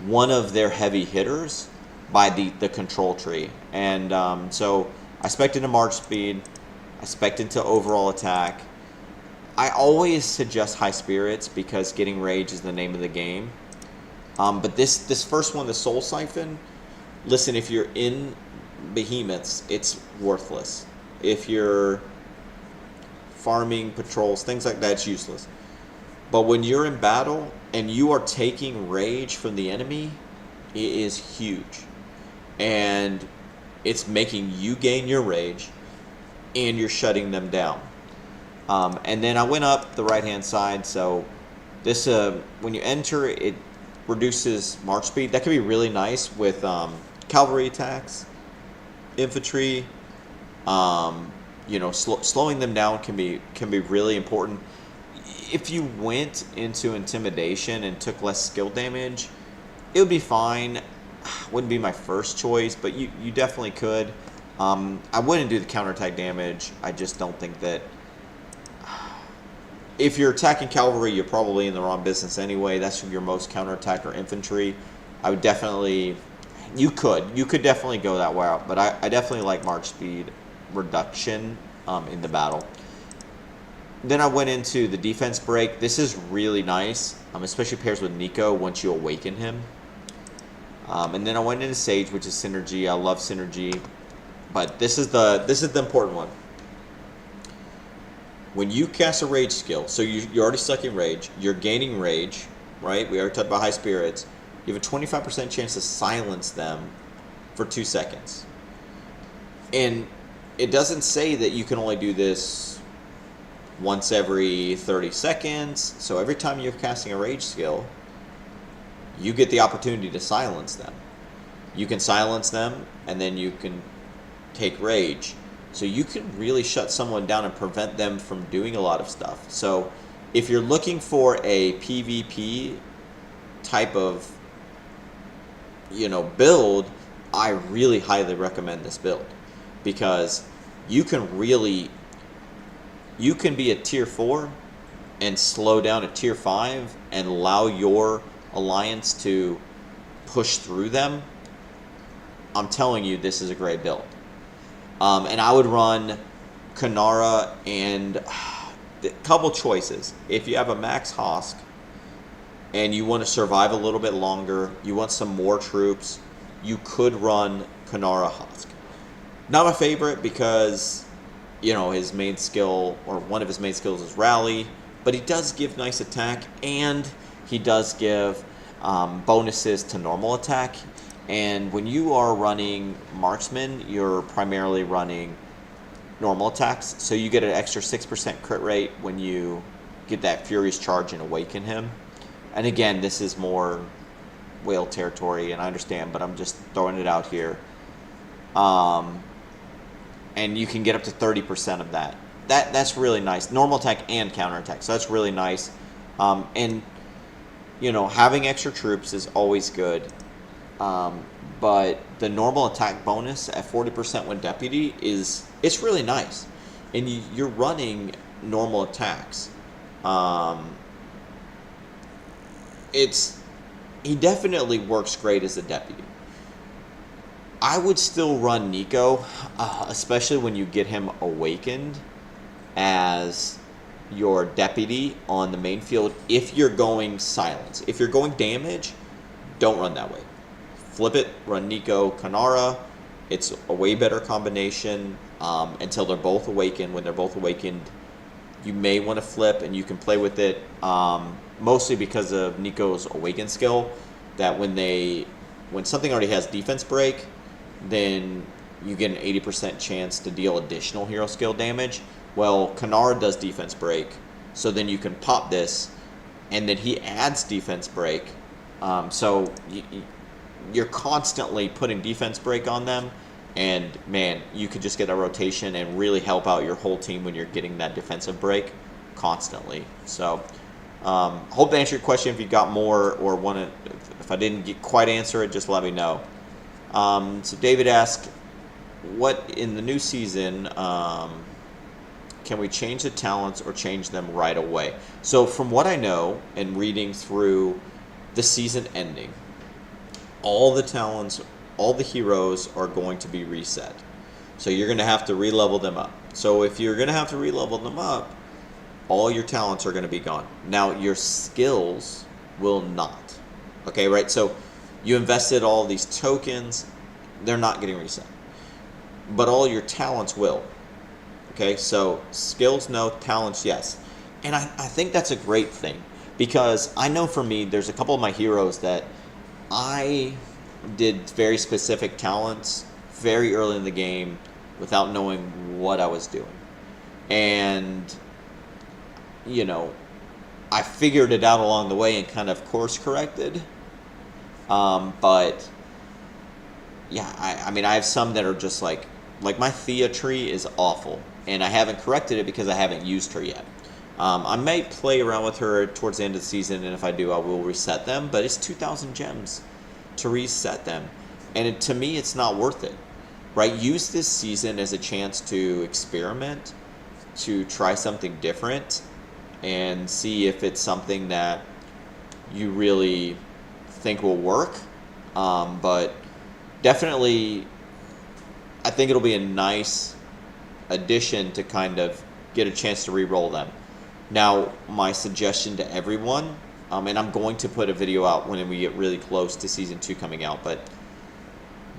one of their heavy hitters by the control tree. And so I spec'd into March speed, I spec'd into overall attack. I always suggest high spirits because getting rage is the name of the game. But this first one, the Soul Siphon, listen, if you're in behemoths, it's worthless. If you're farming patrols, things like that, it's useless. But when you're in battle and you are taking rage from the enemy, it is huge. And it's making you gain your rage and you're shutting them down. And then I went up the right-hand side, so this, when you enter, it reduces march speed. That could be really nice with cavalry attacks, infantry. Slowing them down can be really important. If you went into intimidation and took less skill damage, it would be fine. Wouldn't be my first choice, but you definitely could. I wouldn't do the counterattack damage. I just don't think that. If you're attacking cavalry, you're probably in the wrong business anyway. That's your most counterattack or infantry. I would definitely. You could definitely go that route, but I definitely like march speed reduction in the battle. Then I went into the defense break. This is really nice, especially pairs with Nico once you awaken him. And then I went into Sage, which is synergy. I love synergy, but this is the important one. When you cast a rage skill, so you're already stuck in rage, you're gaining rage, right? We already talked about high spirits. You have a 25% chance to silence them for 2 seconds. And it doesn't say that you can only do this once every 30 seconds. So every time you're casting a rage skill, you get the opportunity to silence them. You can silence them, and then you can take rage. So you can really shut someone down and prevent them from doing a lot of stuff. So if you're looking for a PvP type of build, I really highly recommend this build because you can be a tier 4 and slow down a tier 5 and allow your alliance to push through them. I'm telling you, this is a great build. And I would run Kanara, and a couple choices. If you have a Max Hosk and you want to survive a little bit longer, you want some more troops, you could run Kanara Hosk. Not my favorite because, his main skill, or one of his main skills, is rally, but he does give nice attack, and he does give bonuses to normal attack. And when you are running marksman, you're primarily running normal attacks, so you get an extra 6% crit rate when you get that Furious Charge and awaken him. And again, this is more whale territory, and I understand, but I'm just throwing it out here. And you can get up to 30% of that. That's really nice. Normal attack and counterattack, so that's really nice. And having extra troops is always good. But the normal attack bonus at 40% when deputy it's really nice, and you're running normal attacks. He definitely works great as a deputy. I would still run Nico, especially when you get him awakened as your deputy on the main field. If you're going silence, if you're going damage, don't run that way. Flip it, run Nico, Kanara. It's a way better combination until they're both awakened. When they're both awakened, you may want to flip, and you can play with it, mostly because of Nico's awaken skill, that when something already has defense break, then you get an 80% chance to deal additional hero skill damage. Well, Kanara does defense break, so then you can pop this, and then he adds defense break. So you're constantly putting defense break on them, and man, you could just get a rotation and really help out your whole team when you're getting that defensive break constantly. So hope to answer your question. If you got more, or if I didn't quite answer it, just let me know. So David asked, what in the new season can we change the talents or change them right away? So from what I know and reading through the season ending, all the talents, all the heroes are going to be reset. So you're going to have to re-level them up. So if you're going to have to re-level them up, all your talents are going to be gone. Now your skills will not. Okay, right? So you invested all these tokens, they're not getting reset. But all your talents will. Okay, so skills no, talents yes. And I think that's a great thing, because I know for me, there's a couple of my heroes that I did very specific talents very early in the game without knowing what I was doing. And, I figured it out along the way and kind of course corrected. But, yeah, I mean, I have some that are just like my Thea tree is awful, and I haven't corrected it because I haven't used her yet. I may play around with her towards the end of the season, and if I do, I will reset them, but it's 2,000 gems to reset them, and to me, it's not worth it, right? Use this season as a chance to experiment, to try something different, and see if it's something that you really think will work. But definitely, I think it'll be a nice addition to kind of get a chance to re-roll them. Now, my suggestion to everyone, and I'm going to put a video out when we get really close to Season 2 coming out, but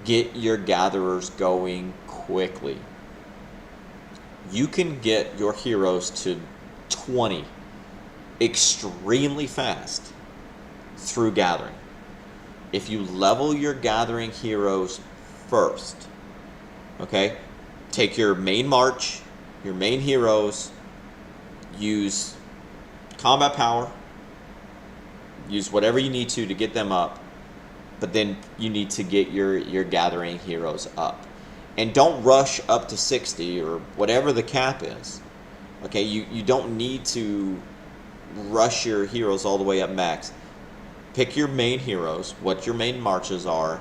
get your gatherers going quickly. You can get your heroes to 20 extremely fast through gathering. If you level your gathering heroes first, okay, take your main march, your main heroes, use combat power, use whatever you need to get them up, but then you need to get your gathering heroes up. And don't rush up to 60 or whatever the cap is. Okay, you don't need to rush your heroes all the way up max. Pick your main heroes, what your main marches are,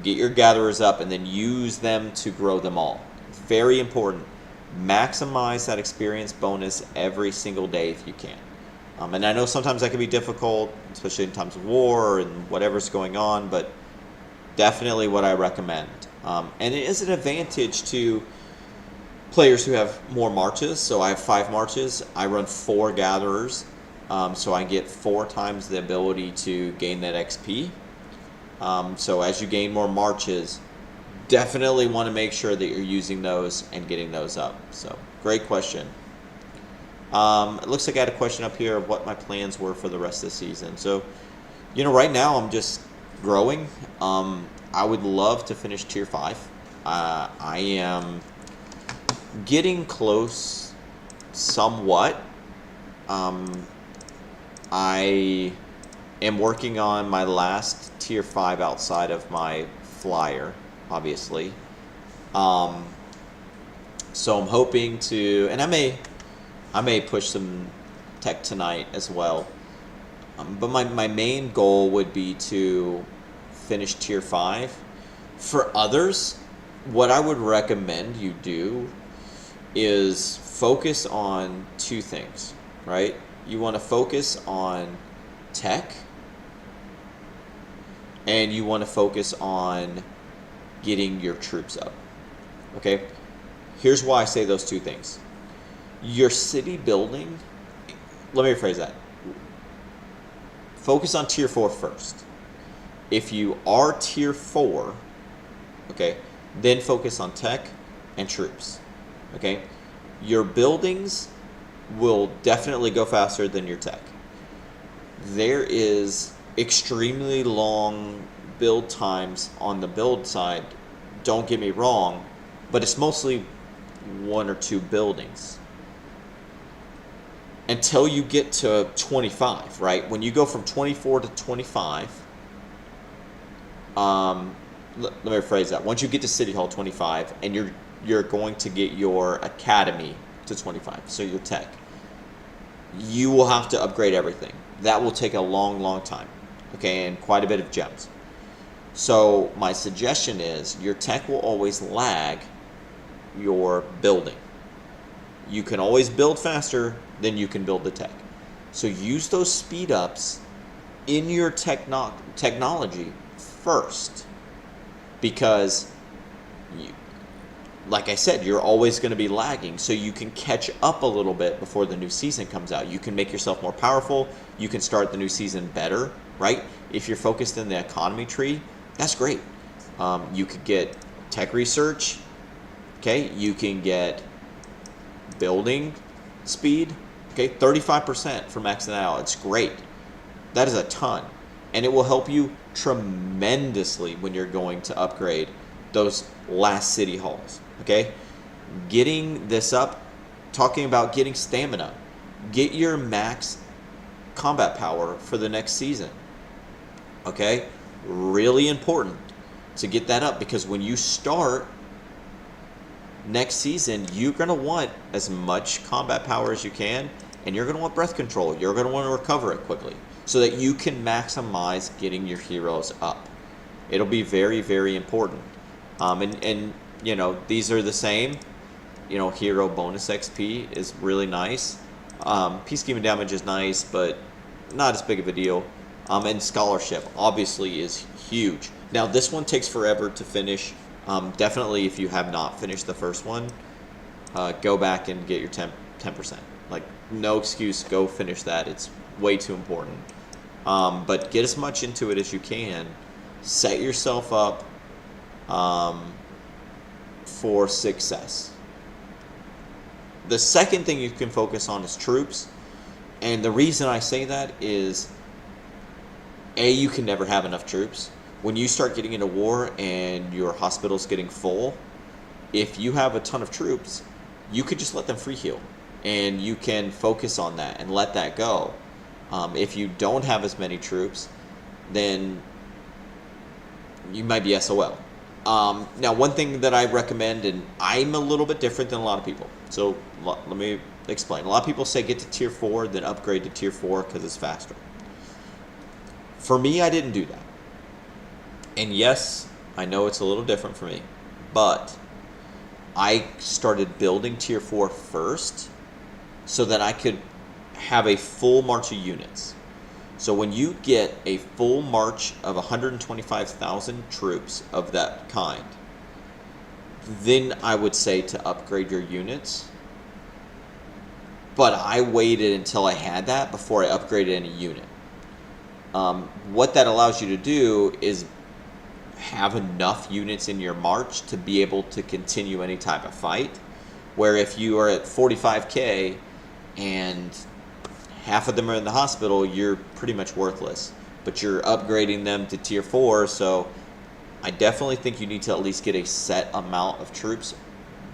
get your gatherers up, and then use them to grow them all. Very important. Maximize that experience bonus every single day if you can. And I know sometimes that can be difficult, especially in times of war and whatever's going on, but definitely what I recommend. And it is an advantage to players who have more marches. So I have 5 marches. I run 4 gatherers, so I get 4 times the ability to gain that XP. So as you gain more marches, definitely want to make sure that you're using those and getting those up. So great question. It looks like I had a question up here of what my plans were for the rest of the season. So, right now I'm just growing. I would love to finish tier 5. I am getting close somewhat. I am working on my last tier 5 outside of my flyer, obviously. So I'm hoping to, and I may push some tech tonight as well. But my main goal would be to finish tier 5. For others, what I would recommend you do is focus on 2 things, right? You want to focus on tech, and you want to focus on getting your troops up. Okay? Here's why I say those 2 things. Your city building, let me rephrase that. Focus on tier 4 first. If you are tier 4, okay, then focus on tech and troops. Okay? Your buildings will definitely go faster than your tech. There is extremely long build times on the build side, don't get me wrong, but it's mostly 1 or 2 buildings until you get to 25, right? When you go from 24 to 25, let me rephrase that. Once you get to City Hall 25, and you're going to get your academy to 25, so your tech, you will have to upgrade everything. That will take a long time, okay, and quite a bit of gems. So my suggestion is your tech will always lag your building. You can always build faster than you can build the tech. So use those speed ups in your technology first, because like I said, you're always going to be lagging, so you can catch up a little bit before the new season comes out. You can make yourself more powerful. You can start the new season better, right? If you're focused in the economy tree, that's great. You could get tech research, okay? You can get building speed, okay? 35% for maxing out. It's great. That is a ton. And it will help you tremendously when you're going to upgrade those last city halls, okay? Getting this up, talking about getting stamina. Get your max combat power for the next season, okay? Really important to get that up, because when you start next season, you're going to want as much combat power as you can, and you're going to want breath control. You're going to want to recover it quickly so that you can maximize getting your heroes up. It'll be very, very important. And these are the same. Hero bonus XP is really nice. Peacekeeping damage is nice, but not as big of a deal. And scholarship obviously is huge. Now this one takes forever to finish. Definitely, if you have not finished the first one, go back and get your 10%. Like, no excuse, go finish that. It's way too important. But get as much into it as you can. Set yourself up for success. The second thing you can focus on is troops. And the reason I say that is, you can never have enough troops. When you start getting into war and your hospital's getting full, if you have a ton of troops, you could just let them free heal. And you can focus on that and let that go. If you don't have as many troops, then you might be SOL. Now, one thing that I recommend, and I'm a little bit different than a lot of people. So let me explain. A lot of people say get to tier 4, then upgrade to tier 4 because it's faster. For me, I didn't do that. And yes, I know it's a little different for me, but I started building tier 4 first so that I could have a full march of units. So when you get a full march of 125,000 troops of that kind, then I would say to upgrade your units. But I waited until I had that before I upgraded any unit. What that allows you to do is have enough units in your march to be able to continue any type of fight. Where if you are at 45k and half of them are in the hospital, you're pretty much worthless. But you're upgrading them to tier 4, so I definitely think you need to at least get a set amount of troops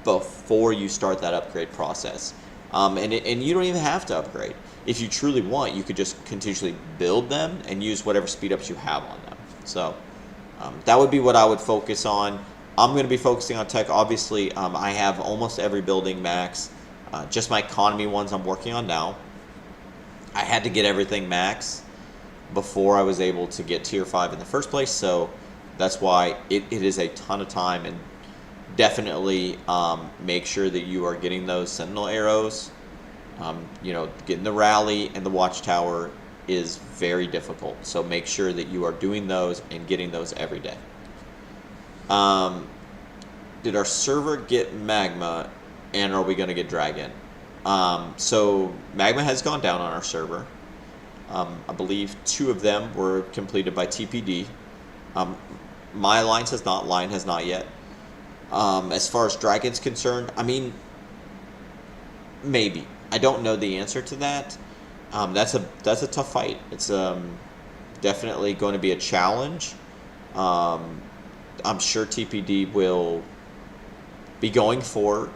before you start that upgrade process. And you don't even have to upgrade. If you truly want, you could just continuously build them and use whatever speed ups you have on them. So that would be what I would focus on. I'm going to be focusing on tech. Obviously, I have almost every building max. Just my economy ones I'm working on now. I had to get everything max before I was able to get tier 5 in the first place. So that's why it is a ton of time. And definitely make sure that you are getting those sentinel arrows. Getting the rally and the watchtower is very difficult. So make sure that you are doing those and getting those every day. Did our server get magma, and are we going to get dragon? So magma has gone down on our server. I believe 2 of them were completed by TPD. My alliance has not. Lion has not yet. As far as dragon's concerned, I mean, maybe. I don't know the answer to that. That's a tough fight. It's definitely going to be a challenge. I'm sure TPD will be going for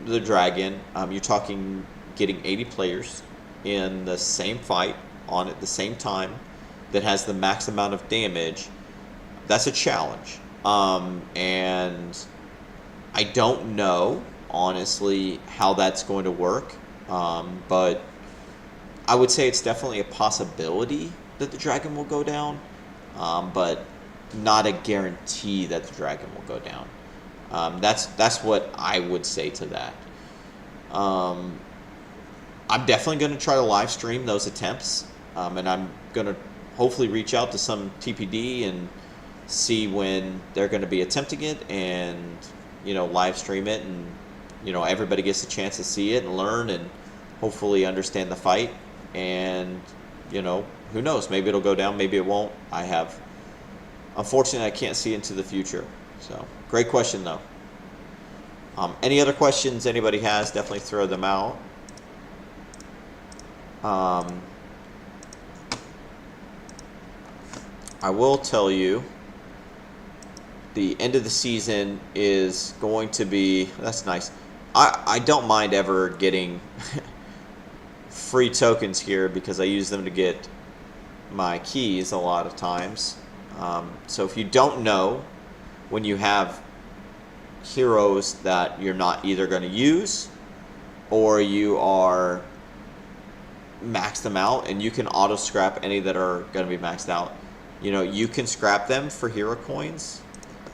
the dragon. You're talking getting 80 players in the same fight on at the same time that has the max amount of damage. That's a challenge. And I don't know, honestly, how that's going to work. But I would say it's definitely a possibility that the dragon will go down. But not a guarantee that the dragon will go down. That's what I would say to that. I'm definitely going to try to live stream those attempts, and I'm going to hopefully reach out to some TPD and see when they're going to be attempting it, and live stream it, and everybody gets a chance to see it and learn and hopefully understand the fight. And who knows, maybe it'll go down, maybe it won't. Unfortunately, I can't see into the future. So, great question, though. Any other questions anybody has, definitely throw them out. I will tell you, the end of the season is going to be, that's nice. I don't mind ever getting free tokens here because I use them to get my keys a lot of times. So if you don't know, when you have heroes that you're not either going to use or you are maxed them out, and you can auto scrap any that are going to be maxed out, you can scrap them for hero coins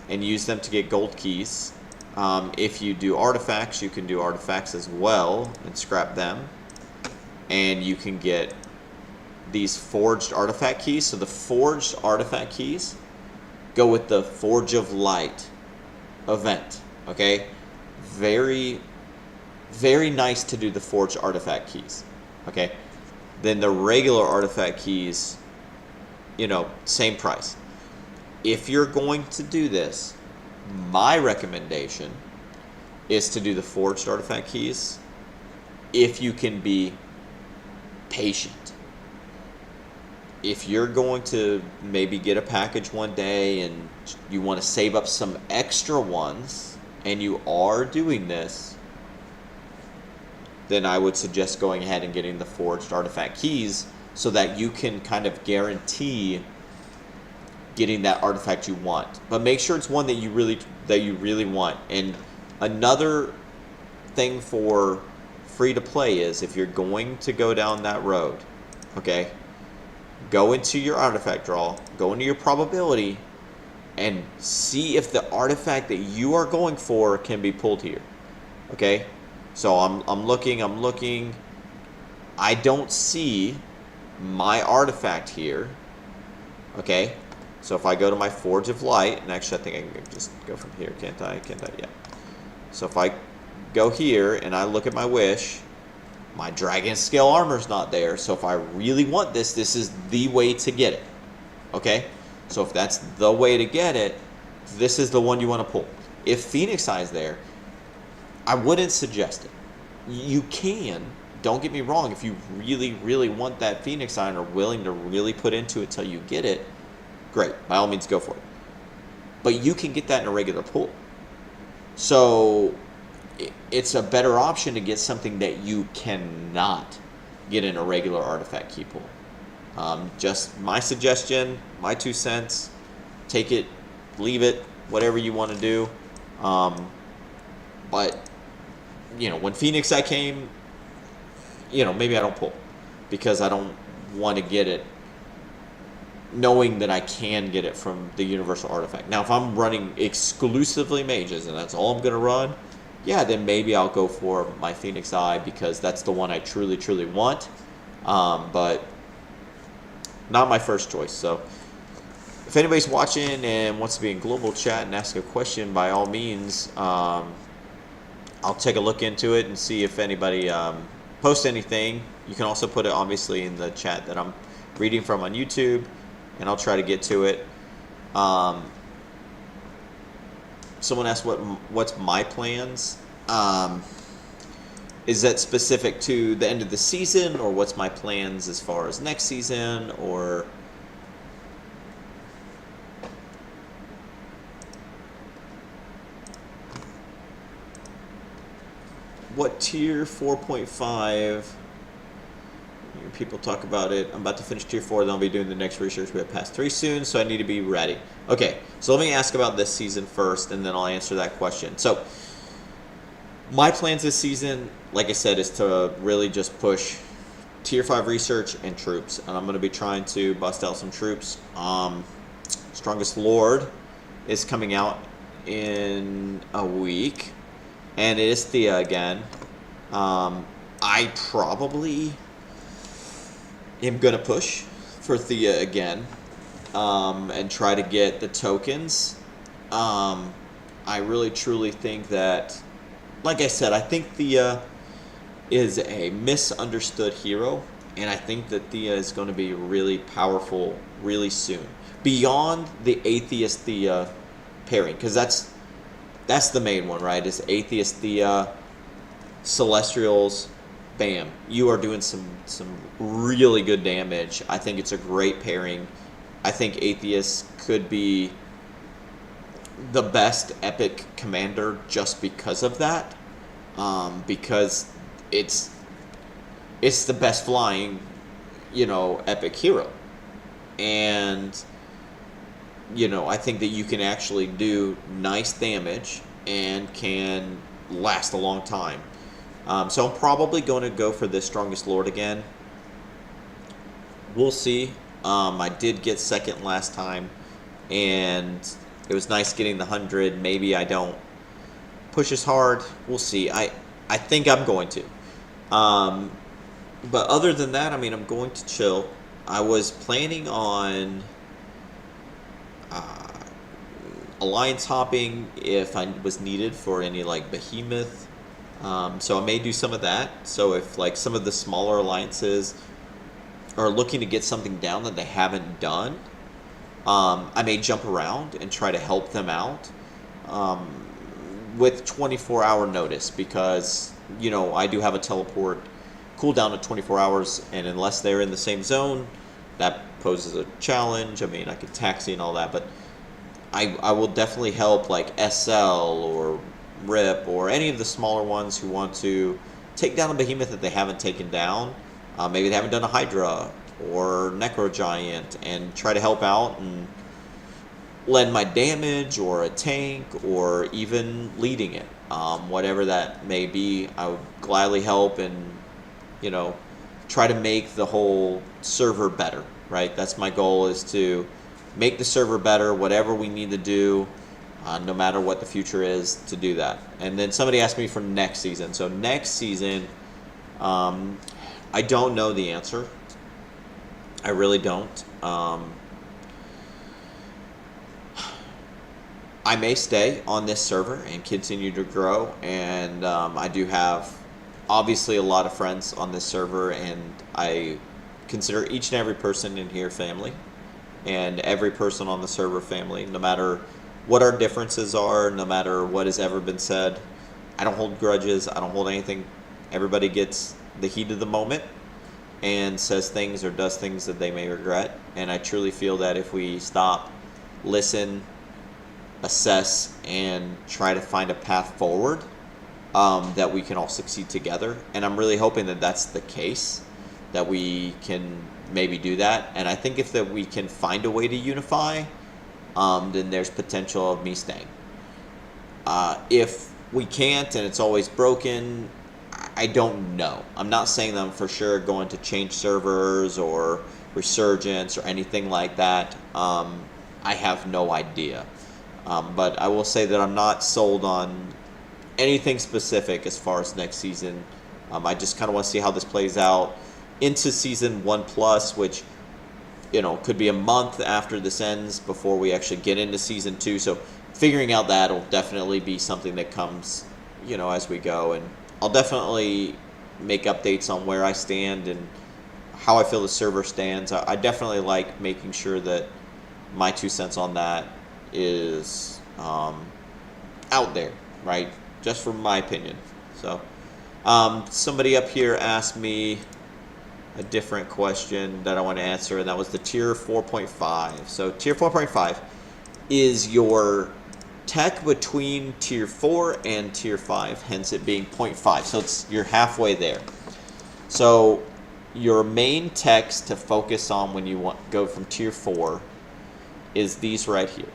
and use them to get gold keys. If you do artifacts, you can do artifacts as well and scrap them, and you can get these forged artifact keys. So the forged artifact keys go with the Forge of Light event. Okay, very, very nice to do the forged artifact keys. Okay, then the regular artifact keys, same price. If you're going to do this, my recommendation is to do the forged artifact keys if you can be patient. If you're going to maybe get a package one day and you want to save up some extra ones, and you are doing this, then I would suggest going ahead and getting the forged artifact keys so that you can kind of guarantee getting that artifact you want. But make sure it's one that you really want. And another thing for free to play is, if you're going to go down that road, okay, go into your artifact draw, go into your probability, and see if the artifact that you are going for can be pulled here. Okay, so I'm looking. I don't see my artifact here. Okay, so if I go to my Forge of Light, and actually I think I can just go from here, can't I? Yeah. So if I go here and I look at my wish, my dragon scale armor's not there. So if I really want this, this is the way to get it. Okay? So if that's the way to get it, this is the one you want to pull. If Phoenix Eye's there, I wouldn't suggest it. You can, don't get me wrong, if you really, really want that Phoenix Eye and are willing to really put into it till you get it, great. By all means, go for it. But you can get that in a regular pull. So it's a better option to get something that you cannot get in a regular artifact key pull. Just my suggestion, my 2 cents. Take it, leave it, whatever you want to do. But, you know, when Phoenix Eye came, you know, maybe I don't pull because I don't want to get it knowing that I can get it from the universal artifact. Now, if I'm running exclusively mages and that's all I'm going to run, yeah, then maybe I'll go for my Phoenix Eye because that's the one I truly, truly want. But not my first choice. So if anybody's watching and wants to be in global chat and ask a question, by all means, I'll take a look into it and see if anybody posts anything. You can also put it obviously in the chat that I'm reading from on YouTube, and I'll try to get to it. Someone asked what's my plans. Is that specific to the end of the season, or what's my plans as far as next season, or what tier 4.5? People talk about it. I'm about to finish tier 4, then I'll be doing the next research. We have past 3 soon, so I need to be ready. Okay, so let me ask about this season first, and then I'll answer that question. So my plans this season, like I said, is to really just push tier 5 research and troops, and I'm going to be trying to bust out some troops. Strongest Lord is coming out in a week, and it is Thea again. I probably am going to push for Thea again, and try to get the tokens. I really truly think that, like I said, I think Thea is a misunderstood hero, and I think that Thea is going to be really powerful really soon. Beyond the Atheist Thea pairing, because that's the main one, right? Is Atheist Thea, Celestials, bam. You are doing some really good damage. I think it's a great pairing. I think Atheist could be the best epic commander just because of that. Because it's the best flying, you know, epic hero. And, you know, I think that you can actually do nice damage and can last a long time. So I'm probably going to go for this Strongest Lord again. We'll see. I did get second last time, and it was nice getting the 100. Maybe I don't push as hard. We'll see. I think I'm going to. But other than that, I mean, I'm going to chill. I was planning on alliance hopping if I was needed for any like behemoth. So I may do some of that. So if like some of the smaller alliances are looking to get something down that they haven't done, I may jump around and try to help them out with 24-hour notice, because, you know, I do have a teleport cooldown of 24 hours, and unless they're in the same zone, that poses a challenge. I mean, I could taxi and all that, but I will definitely help like SL or RIP or any of the smaller ones who want to take down a behemoth that they haven't taken down. Maybe they haven't done a Hydra or Necro Giant, and try to help out and lend my damage or a tank or even leading it. Whatever that may be, I would gladly help and, you know, try to make the whole server better, right? That's my goal, is to make the server better, whatever we need to do, no matter what the future is, to do that. And then somebody asked me for next season. So next season, I don't know the answer. I really don't. I may stay on this server and continue to grow, and I do have obviously a lot of friends on this server, and I consider each and every person in here family, and every person on the server family, no matter what our differences are, no matter what has ever been said. I don't hold grudges, I don't hold anything. Everybody gets the heat of the moment and says things or does things that they may regret, and I truly feel that if we stop, listen, assess, and try to find a path forward, that we can all succeed together. And I'm really hoping that that's the case, that we can maybe do that. And I think if that we can find a way to unify, then there's potential of me staying. If we can't and it's always broken, I don't know. I'm not saying that I'm for sure going to change servers or resurgence or anything like that. I have no idea. But I will say that I'm not sold on anything specific as far as next season. I just kind of want to see how this plays out into season 1+, which, could be a month after this ends before we actually get into season 2. So figuring out that will definitely be something that comes, as we go. And I'll definitely make updates on where I stand and how I feel the server stands. I definitely like making sure that my 2 cents on that is out there, right? Just from my opinion. So somebody up here asked me a different question that I want to answer, and that was the tier 4.5. So tier 4.5 is your tech between tier 4 and tier 5, hence it being 0.5. So you're halfway there. So your main techs to focus on when you go from tier 4 is these right here.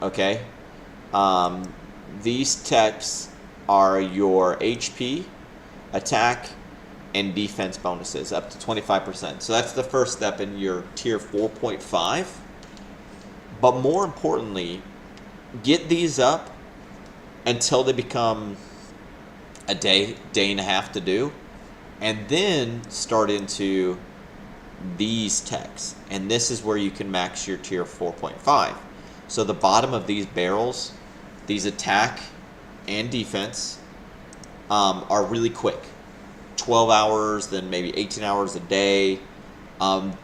Okay? These techs are your HP, attack, and defense bonuses up to 25%. So that's the first step in your tier 4.5. But more importantly, get these up until they become a day and a half to do, and then start into these techs. And this is where you can max your tier 4.5. So the bottom of these barrels, these attack and defense, are really quick. 12 hours, then maybe 18 hours a day.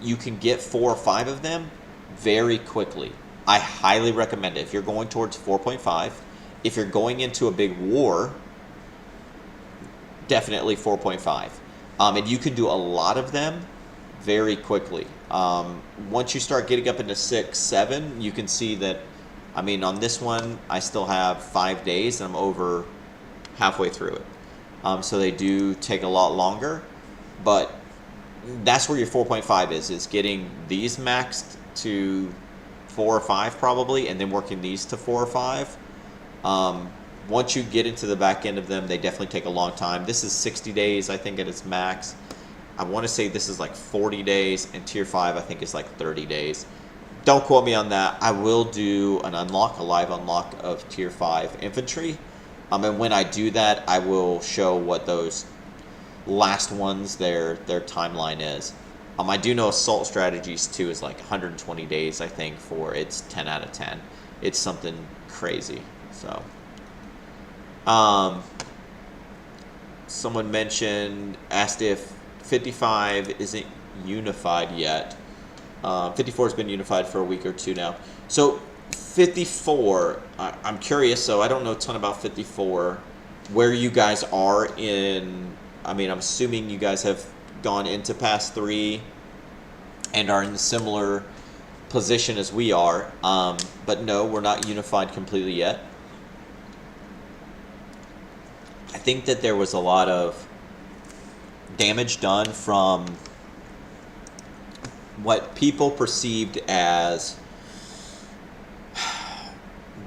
You can get 4 or 5 of them very quickly. I highly recommend it. If you're going towards 4.5, if you're going into a big war, definitely 4.5. And you can do a lot of them very quickly. Once you start getting up into 6, 7, you can see that, on this one, I still have 5 days and I'm over halfway through it. So they do take a lot longer, but that's where your 4.5 is getting these maxed to 4 or 5 probably, and then working these to 4 or 5. Once you get into the back end of them, they definitely take a long time. This is 60 days, I think, at its max. I want to say this is like 40 days, and tier 5 I think is like 30 days. Don't quote me on that. I will do a live unlock of tier 5 infantry. And when I do that, I will show what those last ones, their timeline is. I do know assault strategies too is like 120 days, I think, for its 10 out of 10. It's something crazy. So, someone asked if 55 isn't unified yet. 54 has been unified for a week or 2 now. So 54, I'm curious, so I don't know a ton about 54, where you guys are in. I'm assuming you guys have gone into Pass 3 and are in a similar position as we are, but no, we're not unified completely yet. I think that there was a lot of damage done from what people perceived as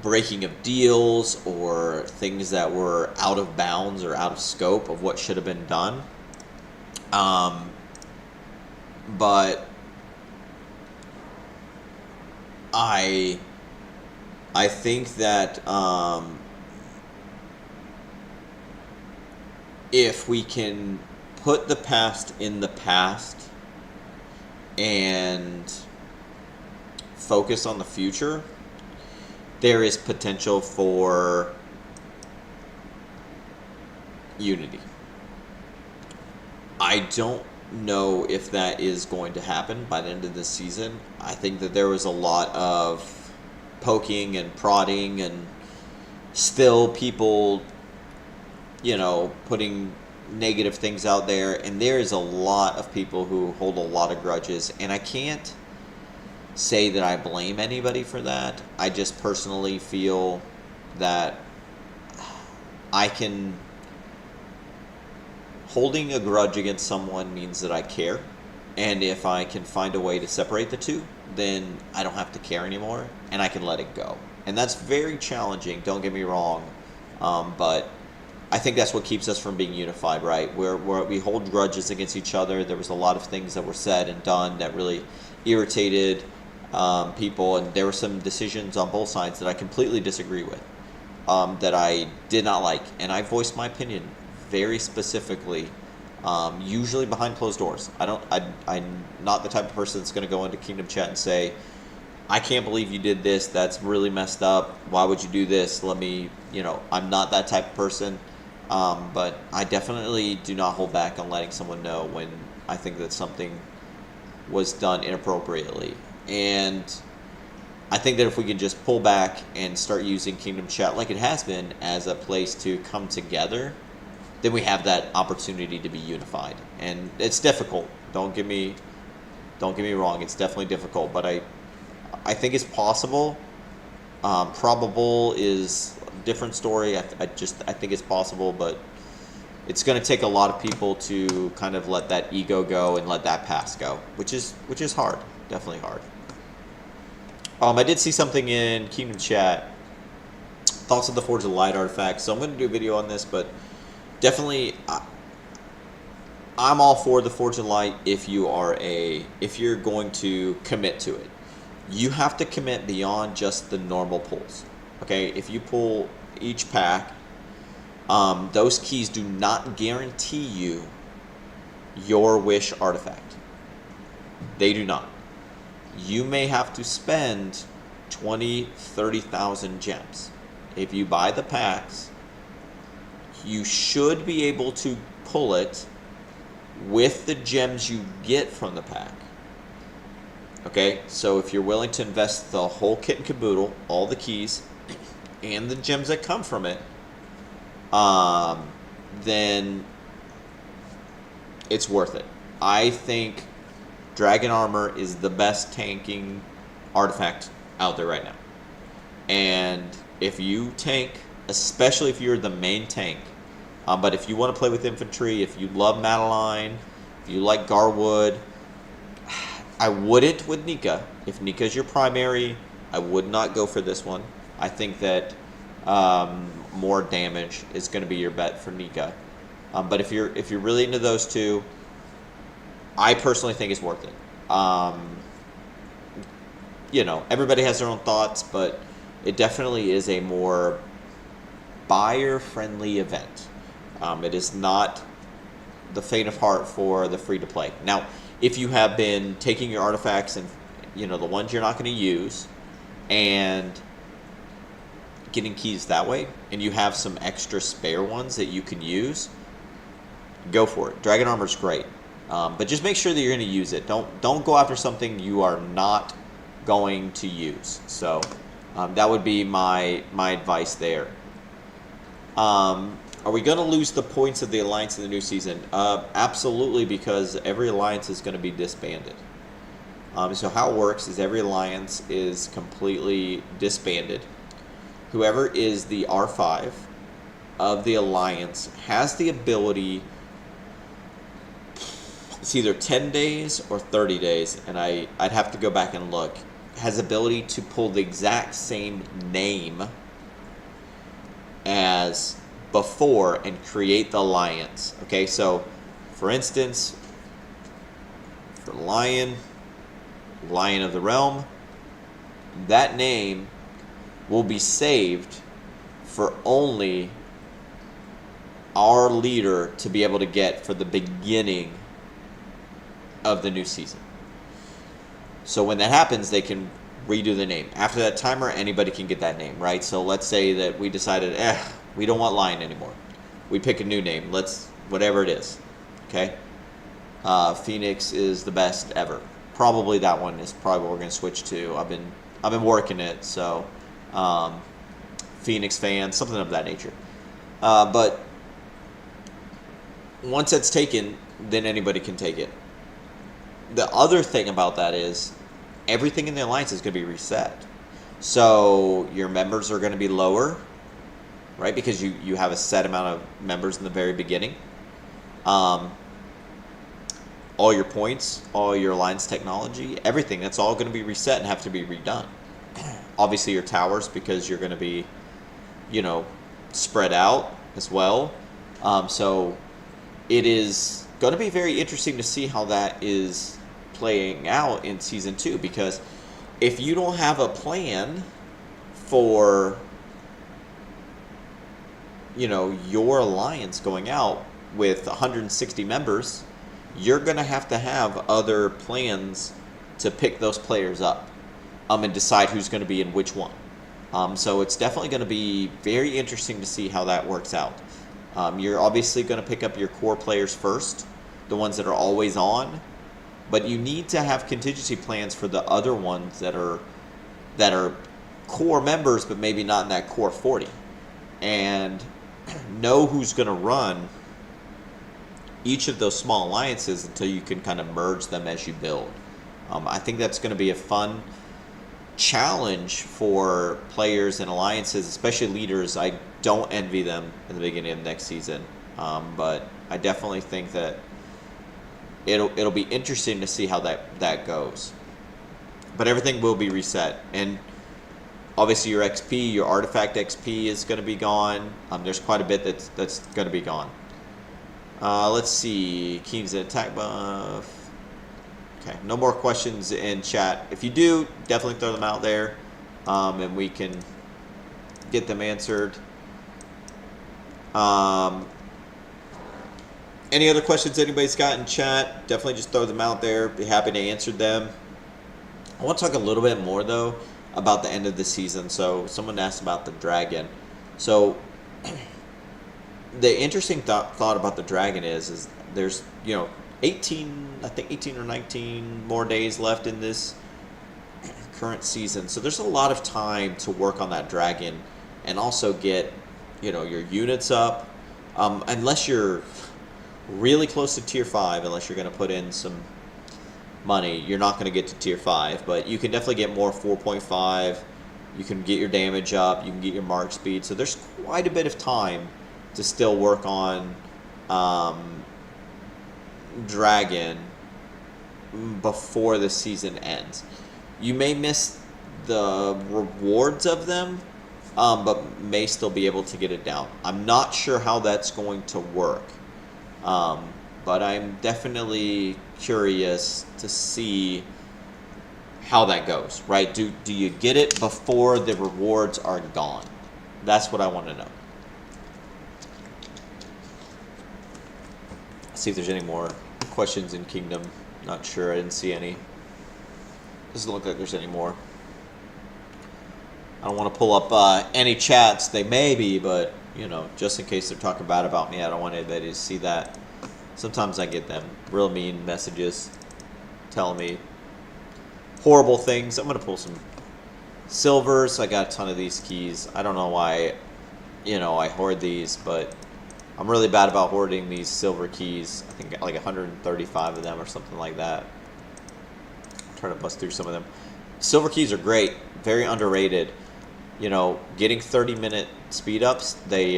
breaking of deals or things that were out of bounds or out of scope of what should have been done. But I think that if we can put the past in the past and focus on the future, there is potential for unity. I don't know if that is going to happen by the end of this season. I think that there was a lot of poking and prodding and still people, putting negative things out there. And there is a lot of people who hold a lot of grudges. And I can't say that I blame anybody for that. I just personally feel that holding a grudge against someone means that I care. And if I can find a way to separate the two, then I don't have to care anymore and I can let it go. And that's very challenging, don't get me wrong. But I think that's what keeps us from being unified, right? Where we hold grudges against each other. There was a lot of things that were said and done that really irritated people. And there were some decisions on both sides that I completely disagree with, that I did not like. And I voiced my opinion very specifically, usually behind closed doors. I'm not the type of person that's going to go into Kingdom Chat and say, I can't believe you did this. That's really messed up. Why would you do this? I'm not that type of person. But I definitely do not hold back on letting someone know when I think that something was done inappropriately. And I think that if we can just pull back and start using Kingdom Chat like it has been as a place to come together, then we have that opportunity to be unified. And it's difficult. Don't get me wrong. It's definitely difficult, but I think it's possible. Probable is a different story. I think it's possible, but it's going to take a lot of people to kind of let that ego go and let that past go, which is hard. Definitely hard. I did see something in Kingdom Chat. Thoughts of the Forge of Light artifact. So I'm going to do a video on this, but definitely, I'm all for the Forge of Light if you're going to commit to it. You have to commit beyond just the normal pulls. Okay, if you pull each pack, those keys do not guarantee you your wish artifact. They do not. You may have to spend 20, 30,000 gems. If you buy the packs, you should be able to pull it with the gems you get from the pack. Okay, so if you're willing to invest the whole kit and caboodle, all the keys, and the gems that come from it, then it's worth it. I think Dragon Armor is the best tanking artifact out there right now. And if you tank, especially if you're the main tank, but if you want to play with infantry, if you love Madeline, if you like Garwood, I wouldn't with Nika. If Nika is your primary, I would not go for this one. I think that more damage is going to be your bet for Nika. But if you're really into those two, I personally think it's worth it. Everybody has their own thoughts, but it definitely is a more buyer-friendly event. It is not the faint of heart for the free-to-play. Now, if you have been taking your artifacts and, the ones you're not going to use, and getting keys that way, and you have some extra spare ones that you can use, go for it. Dragon Armor's great. But just make sure that you're going to use it. Don't go after something you are not going to use. So that would be my advice there. Are we going to lose the points of the Alliance in the new season? Absolutely, because every Alliance is going to be disbanded. So how it works is every Alliance is completely disbanded. Whoever is the R5 of the Alliance has the ability, it's either 10 days or 30 days, and I'd have to go back and look, has ability to pull the exact same name as before and create the alliance. Okay, so for instance, for Lion of the Realm, that name will be saved for only our leader to be able to get for the beginning of the new season. So when that happens, they can redo the name. After that timer, anybody can get that name, right? So let's say that we decided, we don't want Lion anymore. We pick a new name. Let's, whatever it is, okay? Phoenix is the best ever. Probably that one is probably what we're gonna switch to. I've been working it, so Phoenix fan, something of that nature. But once that's taken, then anybody can take it. The other thing about that is everything in the alliance is going to be reset. So your members are going to be lower, right? Because you have a set amount of members in the very beginning. All your points, all your alliance technology, everything, that's all going to be reset and have to be redone. Obviously your towers, because you're going to be, spread out as well. So it is going to be very interesting to see how that is playing out in Season 2, because if you don't have a plan for, your alliance going out with 160 members, you're going to have other plans to pick those players up and decide who's going to be in which one. So it's definitely going to be very interesting to see how that works out. You're obviously going to pick up your core players first, the ones that are always on, but you need to have contingency plans for the other ones that are core members, but maybe not in that core 40, and know who's going to run each of those small alliances until you can kind of merge them as you build. I think that's going to be a fun challenge for players and alliances, especially leaders. I don't envy them in the beginning of next season, but I definitely think that it'll be interesting to see how that goes. But everything will be reset, and obviously your XP, your artifact XP is going to be gone. There's quite a bit that's going to be gone. Let's see, Keen's attack buff. Okay, no more questions in chat. If you do, definitely throw them out there, and we can get them answered. Any other questions anybody's got in chat, definitely just throw them out there. Be happy to answer them. I want to talk a little bit more, though, about the end of the season. So someone asked about the dragon. So the interesting thought about the dragon is there's 18 or 19 more days left in this current season, so there's a lot of time to work on that dragon and also get your units up, unless you're really close to tier 5. Unless you're going to put in some money, you're not going to get to tier 5, but you can definitely get more 4.5. You can get your damage up, you can get your mark speed, so there's quite a bit of time to still work on dragon before the season ends. You may miss the rewards of them, but may still be able to get it down. I'm not sure how that's going to work, but I'm definitely curious to see how that goes, right? Do you get it before the rewards are gone? That's what I want to know. See if there's any more questions in Kingdom. Not sure. I didn't see any. Doesn't look like there's any more. I don't want to pull up any chats. They may be, but just in case they're talking bad about me, I don't want anybody to see that. Sometimes I get them real mean messages telling me horrible things. I'm gonna pull some silvers. I got a ton of these keys. I don't know why I hoard these, but I'm really bad about hoarding these silver keys. I think like 135 of them or something like that. I'm trying to bust through some of them. Silver keys are great, very underrated. Getting 30-minute speed ups, they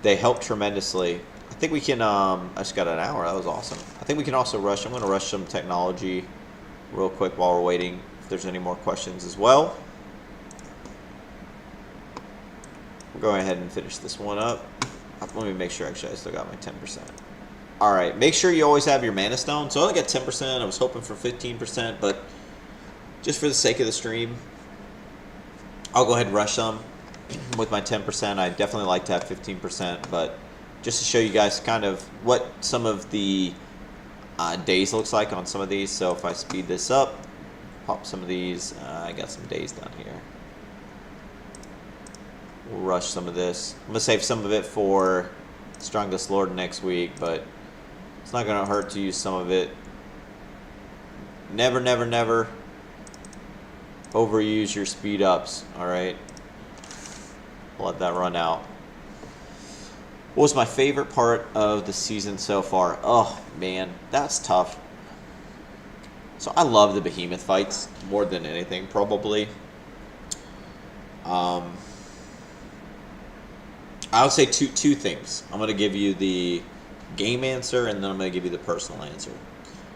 help tremendously. I think we can. I just got an hour. That was awesome. I think we can also rush. I'm going to rush some technology real quick while we're waiting. If there's any more questions as well. We'll go ahead and finish this one up. Let me make sure, actually, I still got my 10%. Alright, make sure you always have your mana stone. So I only got 10%. I was hoping for 15%, but just for the sake of the stream, I'll go ahead and rush some with my 10%. I definitely like to have 15%, but just to show you guys kind of what some of the days looks like on some of these. So if I speed this up, Pop some of these. I got some days down here. We'll rush some of this. I'm going to save some of it for Strongest Lord next week, but it's not going to hurt to use some of it. Never, never, never overuse your speed ups, alright? Let that run out. What was my favorite part of the season so far? Oh, man, that's tough. So I love the behemoth fights more than anything, probably. I would say two things. I'm going to give you the game answer, and then I'm going to give you the personal answer.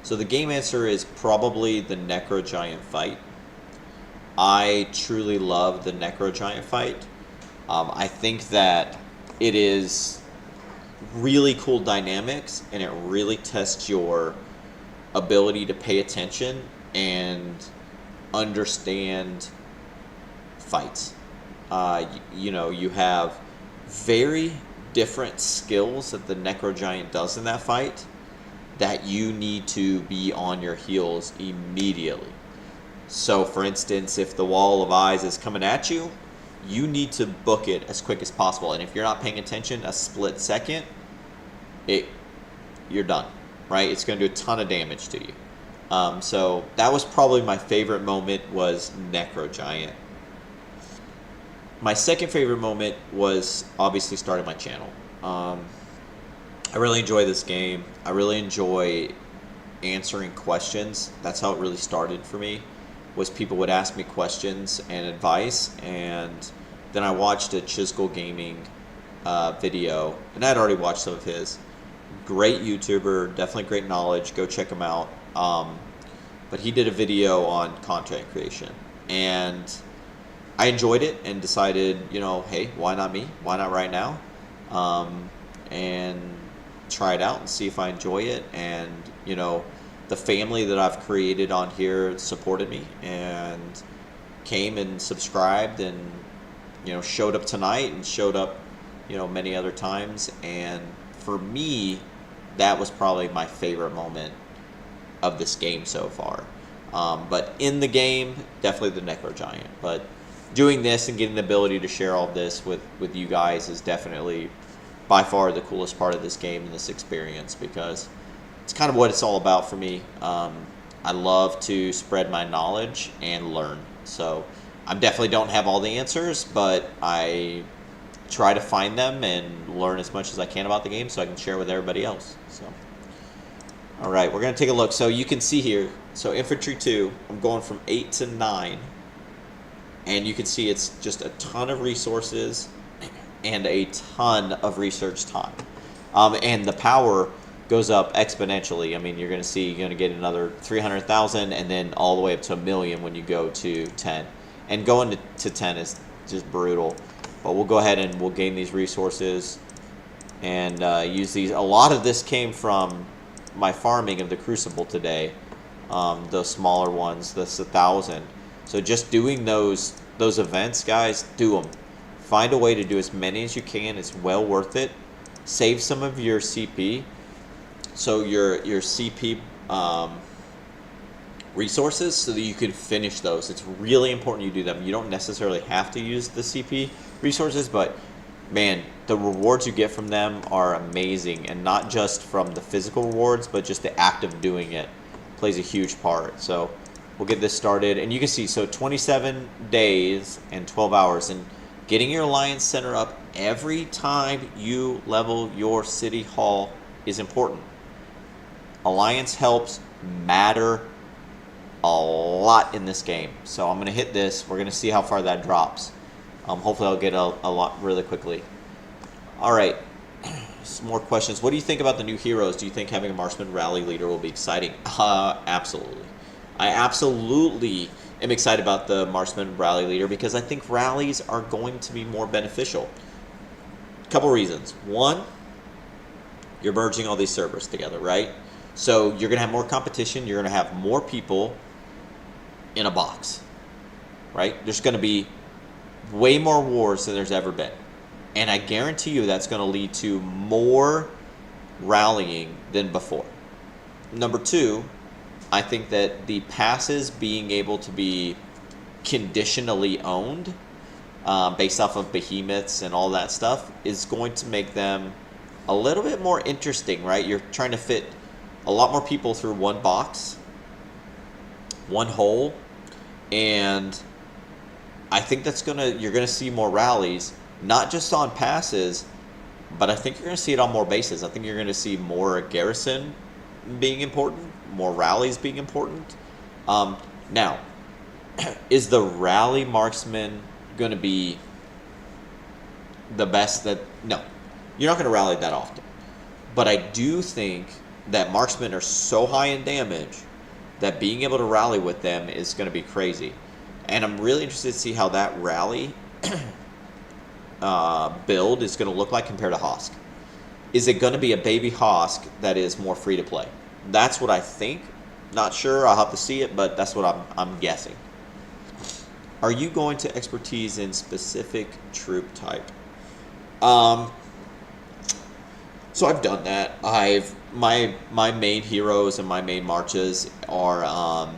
So the game answer is probably the Necro Giant fight. I truly love the Necro Giant fight. I think that it is really cool dynamics, and it really tests your ability to pay attention and understand fights. You know, you have very different skills that the Necro Giant does in that fight that you need to be on your heels immediately. So, for instance, if the wall of eyes is coming at you, you need to book it as quick as possible. And if you're not paying attention a split second, you're done, right? It's going to do a ton of damage to you. So that was probably my favorite moment, was Necro Giant. My second favorite moment was obviously starting my channel. I really enjoy this game. I really enjoy answering questions. That's how it really started for me, was people would ask me questions and advice, and then I watched a Chisel Gaming video, and I'd already watched some of his. Great YouTuber, definitely great knowledge. Go check him out. But he did a video on content creation, and I enjoyed it and decided, you know, hey, why not me? Why not right now? And try it out and see if I enjoy it. And, you know, the family that I've created on here supported me and came and subscribed and, you know, showed up tonight and showed up, you know, many other times. And for me, that was probably my favorite moment of this game so far. But in the game, definitely the Necro Giant. But doing this and getting the ability to share all this with you guys is definitely by far the coolest part of this game and this experience, because it's kind of what it's all about for me. I love to spread my knowledge and learn. So I definitely don't have all the answers, but I try to find them and learn as much as I can about the game so I can share with everybody else. So, all right, we're going to take a look. So you can see here, so Infantry 2, I'm going from 8 to 9. And you can see it's just a ton of resources and a ton of research time. And the power goes up exponentially. I mean, you're going to see you're going to get another 300,000 and then all the way up to 1 million when you go to 10. And going to 10 is just brutal. But we'll go ahead and we'll gain these resources and use these. A lot of this came from my farming of the Crucible today. Those smaller ones, that's 1,000. So just doing those events, guys, do them. Find a way to do as many as you can. It's well worth it. Save some of your CP. So your CP resources so that you can finish those. It's really important you do them. You don't necessarily have to use the CP resources, but man, the rewards you get from them are amazing. And not just from the physical rewards, but just the act of doing it plays a huge part. So we'll get this started, and you can see, so 27 days and 12 hours, and getting your Alliance Center up every time you level your City Hall is important. Alliance helps matter a lot in this game. So I'm going to hit this. We're going to see how far that drops. Hopefully I'll get a lot really quickly. All right, some more questions. What do you think about the new heroes? Do you think having a Marksman Rally Leader will be exciting? Absolutely. I absolutely am excited about the Marksman Rally Leader because I think rallies are going to be more beneficial. A couple reasons. One, you're merging all these servers together, right? So you're going to have more competition. You're going to have more people in a box, right? There's going to be way more wars than there's ever been. And I guarantee you that's going to lead to more rallying than before. Number two, I think that the passes being able to be conditionally owned based off of behemoths and all that stuff is going to make them a little bit more interesting, right? You're trying to fit a lot more people through one box, one hole, and I think you're gonna see more rallies, not just on passes, but I think you're gonna see it on more bases. I think you're gonna see more garrison being important, more rallies being important. Now, is the rally marksman going to be the best that... No, you're not going to rally that often. But I do think that marksmen are so high in damage that being able to rally with them is going to be crazy. And I'm really interested to see how that rally build is going to look like compared to Hosk. Is it going to be a baby Hosk that is more free to play? That's what I think. Not sure. I'll have to see it, but that's what I'm guessing. Are you going to expertise in specific troop type? So I've done that. My main heroes and my main marches are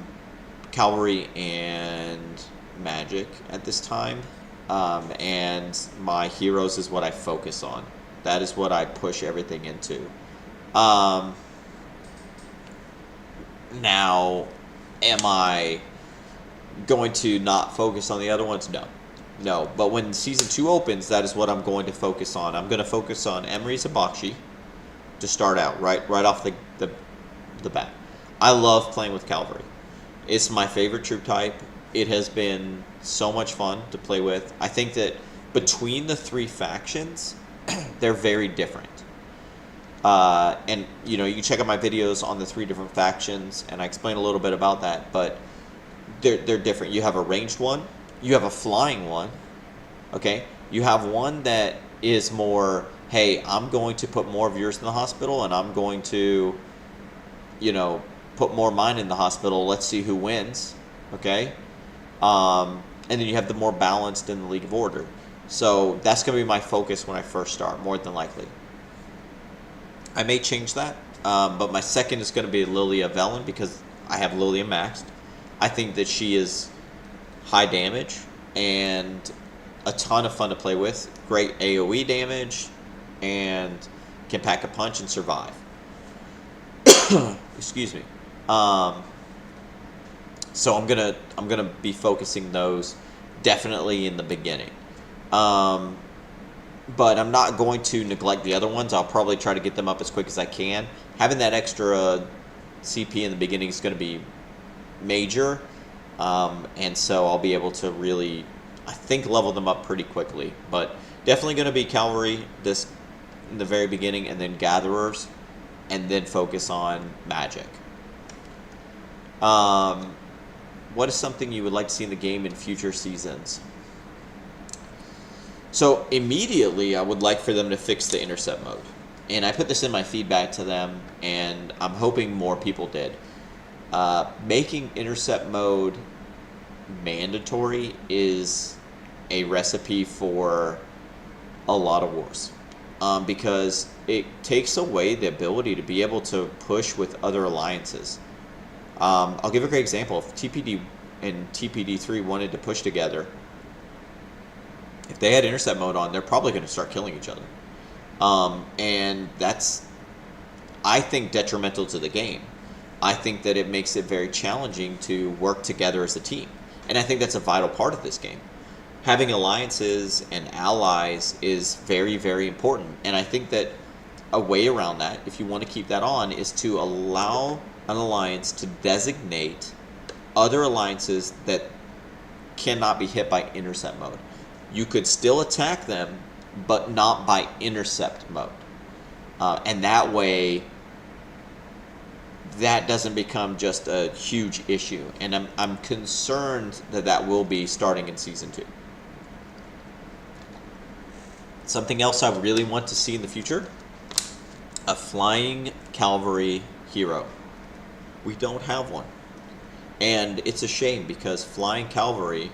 cavalry and magic at this time, and my heroes is what I focus on. That is what I push everything into. Now, am I going to not focus on the other ones? No. But when season 2 opens, that is what I'm going to focus on. I'm going to focus on Emery Zabakshi to start out right off the bat. I love playing with cavalry. It's my favorite troop type. It has been so much fun to play with. I think that between the 3 factions, they're very different. And you can check out my videos on the 3 different factions, and I explain a little bit about that. But they're different. You have a ranged one. You have a flying one. Okay? You have one that is more, hey, I'm going to put more of yours in the hospital, and I'm going to, put more mine in the hospital. Let's see who wins. Okay? And then you have the more balanced in the League of Order. So that's going to be my focus when I first start, more than likely. I may change that, but my second is going to be Lilia Velen, because I have Lilia maxed. I think that she is high damage and a ton of fun to play with. Great AoE damage and can pack a punch and survive. Excuse me. So I'm gonna be focusing those definitely in the beginning. But I'm not going to neglect the other ones. I'll probably try to get them up as quick as I can. Having that extra CP in the beginning is going to be major, and so I'll be able to really, I think, level them up pretty quickly. But definitely going to be cavalry in the very beginning, and then gatherers, and then focus on magic. What is something you would like to see in the game in future seasons? So immediately, I would like for them to fix the intercept mode. And I put this in my feedback to them, and I'm hoping more people did. Making intercept mode mandatory is a recipe for a lot of wars. Because it takes away the ability to be able to push with other alliances. I'll give a great example. If TPD and TPD3 wanted to push together, if they had intercept mode on, they're probably going to start killing each other. And that's, I think, detrimental to the game. I think that it makes it very challenging to work together as a team. And I think that's a vital part of this game. Having alliances and allies is very, very important. And I think that a way around that, if you want to keep that on, is to allow an alliance to designate other alliances that cannot be hit by intercept mode. You could still attack them, but not by intercept mode. And that way, that doesn't become just a huge issue. And I'm concerned that that will be starting in Season 2. Something else I really want to see in the future, a flying cavalry hero. We don't have one. And it's a shame, because flying cavalry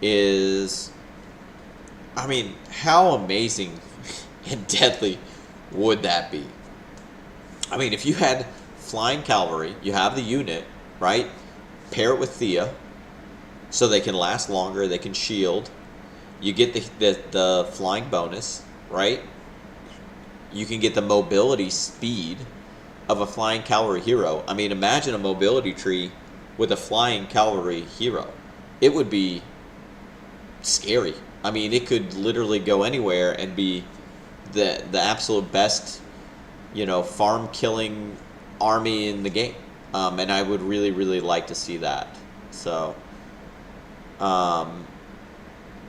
is, I mean, how amazing and deadly would that be? I mean, if you had flying cavalry. You have the unit, right? Pair it with Thea, so they can last longer. They can shield. You get the flying bonus, right? You can get the mobility speed of a flying cavalry hero. I mean, imagine a mobility tree with a flying cavalry hero. It would be scary. I mean, it could literally go anywhere and be the absolute best, farm killing army in the game. And I would really, really like to see that. So,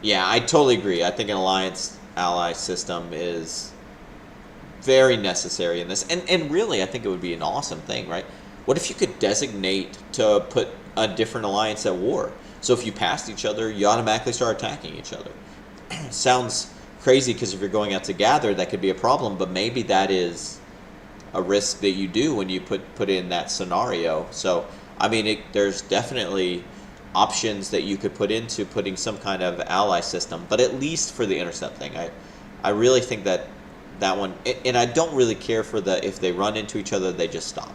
yeah, I totally agree. I think an alliance ally system is very necessary in this. And really, I think it would be an awesome thing, right? What if you could designate to put a different alliance at war? So if you passed each other, you automatically start attacking each other. Sounds crazy because if you're going out to gather, that could be a problem, but maybe that is a risk that you do when you put in that scenario. So, I mean, there's definitely options that you could put into putting some kind of ally system, but at least for the intercept thing, I really think that one, and I don't really care for if they run into each other, they just stop.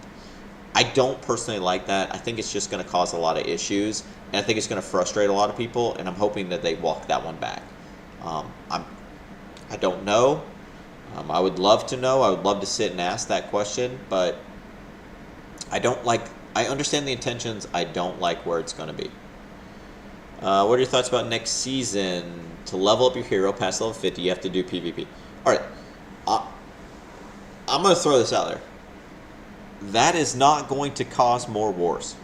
I don't personally like that. I think it's just going to cause a lot of issues, and I think it's going to frustrate a lot of people, and I'm hoping that they walk that one back. I don't know. I would love to know. I would love to sit and ask that question, but I understand the intentions. I don't like where it's going to be. What are your thoughts about next season? To level up your hero past level 50, you have to do PvP. All right. I'm going to throw this out there. That is not going to cause more wars.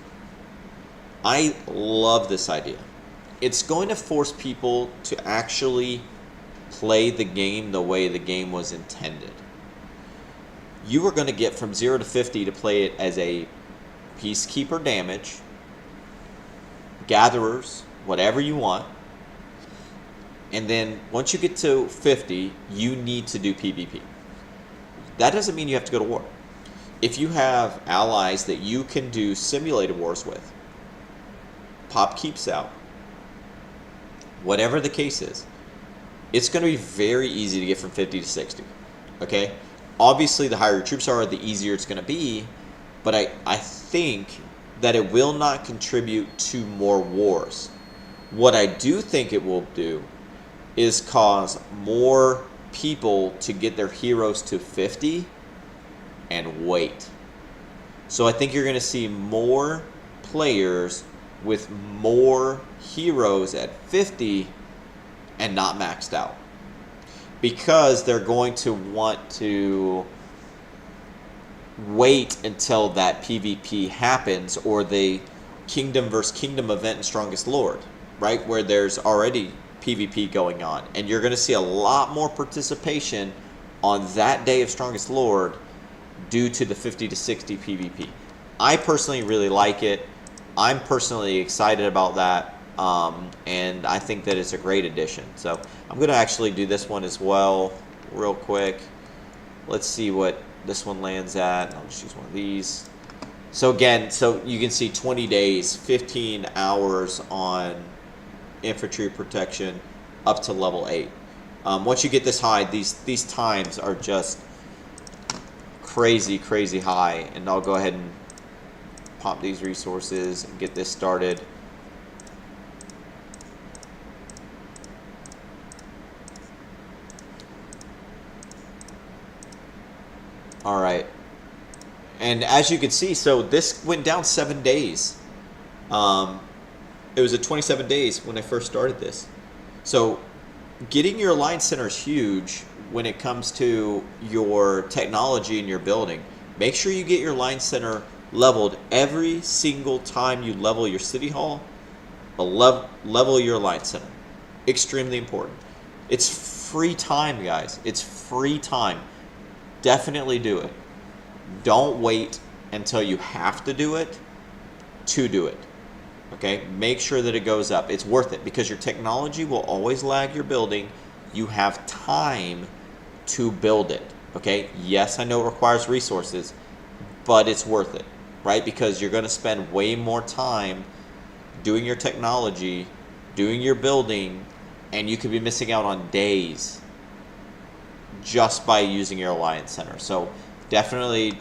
I love this idea. It's going to force people to actually play the game the way the game was intended. You are going to get from 0 to 50 to play it as a peacekeeper damage, gatherers, whatever you want. And then once you get to 50, you need to do PvP. That doesn't mean you have to go to war. If you have allies that you can do simulated wars with, pop keeps out, whatever the case is, it's going to be very easy to get from 50 to 60. Okay? Obviously, the higher your troops are, the easier it's going to be, but I think that it will not contribute to more wars. What I do think it will do is cause more people to get their heroes to 50 and wait. So I think you're going to see more players with more heroes at 50 and not maxed out, because they're going to want to wait until that PvP happens, or the kingdom versus kingdom event in Strongest Lord, right, where there's already PvP going on, and you're going to see a lot more participation on that day of Strongest Lord due to the 50 to 60 PvP. I personally really like it. I'm personally excited about that, and I think that it's a great addition. So I'm going to actually do this one as well real quick. Let's see what this one lands at. I'll just use one of these. So again, so you can see 20 days, 15 hours on infantry protection up to level 8. Once you get this high, these times are just crazy high, and I'll go ahead and pop these resources and get this started. All right, and as you can see, so this went down 7 days. It was at 27 days when I first started this. So getting your alliance center is huge when it comes to your technology and your building. Make sure you get your alliance center leveled every single time you level your city hall. Level your alliance center. Extremely important. It's free time, guys. It's free time. Definitely do it. Don't wait until you have to do it to do it. Okay? Make sure that it goes up. It's worth it because your technology will always lag your building. You have time to build it. Okay? Yes, I know it requires resources, but it's worth it, right? Because you're going to spend way more time doing your technology, doing your building, and you could be missing out on days just by using your alliance center. So definitely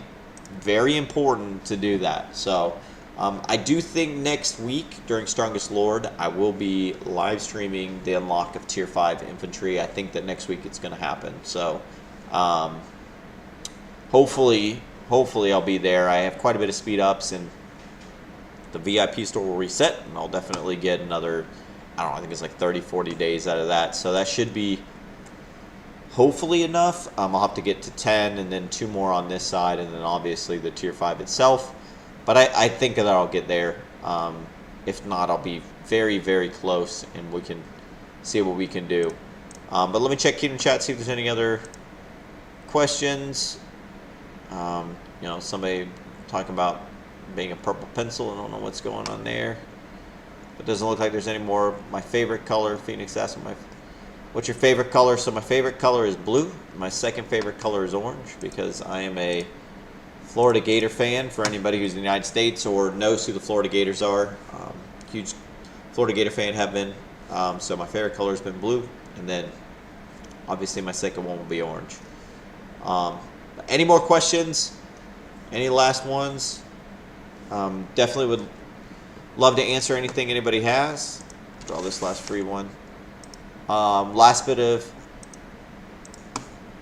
Very important to do that. So I do think next week during Strongest Lord, I will be live streaming the unlock of Tier 5 Infantry. I think that next week it's going to happen. So um, hopefully I'll be there. I have quite a bit of speed ups, and the VIP store will reset, and I'll definitely get another, I don't know, I think it's like 30, 40 days out of that. So that should be hopefully enough. I'll have to get to 10 and then 2 more on this side, and then obviously the Tier 5 itself. But I think that I'll get there. If not, I'll be very, very close, and we can see what we can do. But let me check Kingdom Chat, see if there's any other questions. Somebody talking about being a purple pencil. I don't know what's going on there. It doesn't look like there's any more. My favorite color, Phoenix asked me, what's your favorite color? So my favorite color is blue. My second favorite color is orange, because I am a Florida Gator fan. For anybody who's in the United States or knows who the Florida Gators are, huge Florida Gator fan have been. So my favorite color has been blue, and then obviously my second one will be orange. Any more questions? Any last ones? Definitely would love to answer anything anybody has. Draw this last free one. Last bit of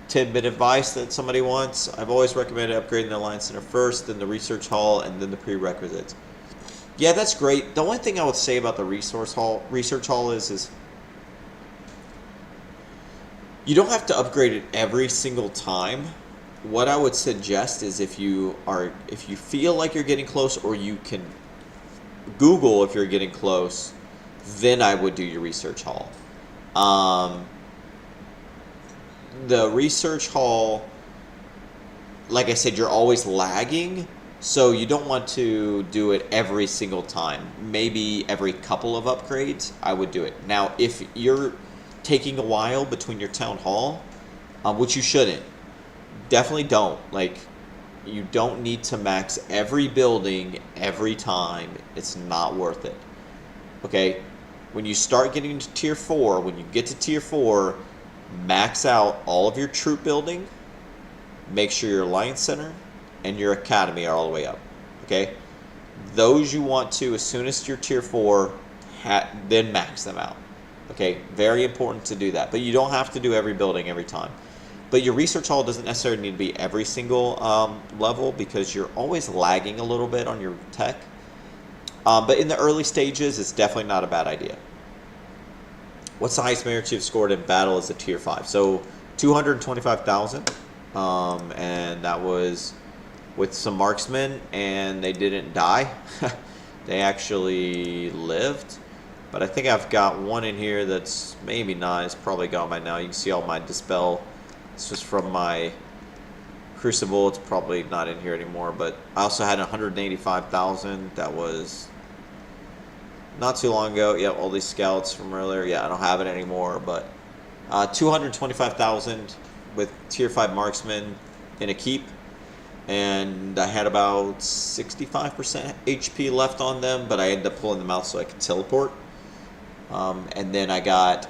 tidbit advice that somebody wants. I've always recommended upgrading the Alliance Center first, then the Research Hall, and then the prerequisites. Yeah, that's great. The only thing I would say about the Research Hall is you don't have to upgrade it every single time. What I would suggest is if you feel like you're getting close, or you can Google if you're getting close, then I would do your Research Hall. The Research Hall, like I said, you're always lagging, so you don't want to do it every single time. Maybe every couple of upgrades, I would do it. Now, if you're taking a while between your Town Hall, which you shouldn't, definitely don't. Like, you don't need to max every building every time. It's not worth it. Okay? When you start getting to Tier 4, when you get to Tier 4, max out all of your troop building. Make sure your Alliance Center and your Academy are all the way up. Okay? Those you want to, as soon as you're Tier 4, then max them out. Okay? Very important to do that. But you don't have to do every building every time. But your Research Hall doesn't necessarily need to be every single level, because you're always lagging a little bit on your tech. But in the early stages, it's definitely not a bad idea. What's the highest merit you've scored in battle as a Tier 5? So 225,000. And that was with some marksmen, and they didn't die. They actually lived. But I think I've got one in here that's maybe not. It's probably gone by now. You can see all my Dispel. This was from my Crucible. It's probably not in here anymore. But I also had 185,000. That was not too long ago. Yeah, all these scouts from earlier. Yeah, I don't have it anymore. But 225,000 with Tier 5 marksmen in a keep. And I had about 65% HP left on them, but I ended up pulling them out so I could teleport. And then I got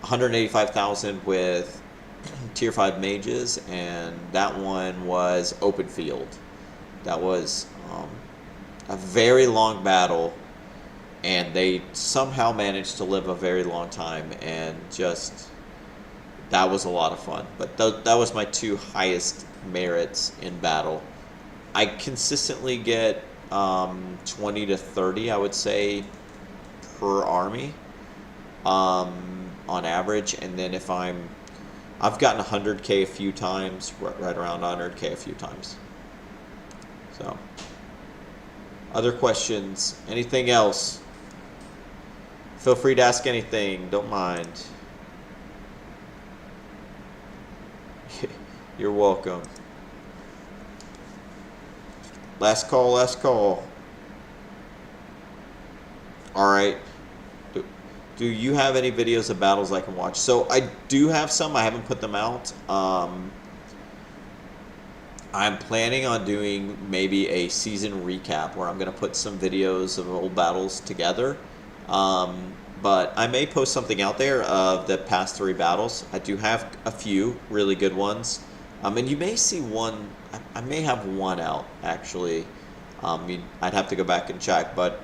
185,000 with Tier 5 mages, and that one was open field. That was a very long battle, and they somehow managed to live a very long time, and just that was a lot of fun. But that was my two highest merits in battle. I consistently get 20 to 30, I would say, per army on average. And then if I've gotten 100k a few times, right around 100k a few times. So, other questions? Anything else? Feel free to ask anything, don't mind. You're welcome. Last call, last call. Alright. Do you have any videos of battles I can watch? So I do have some. I haven't put them out. I'm planning on doing maybe a season recap where I'm going to put some videos of old battles together. But I may post something out there of the past 3 battles. I do have a few really good ones. And you may see one. I may have one out actually. I'd have to go back and check, but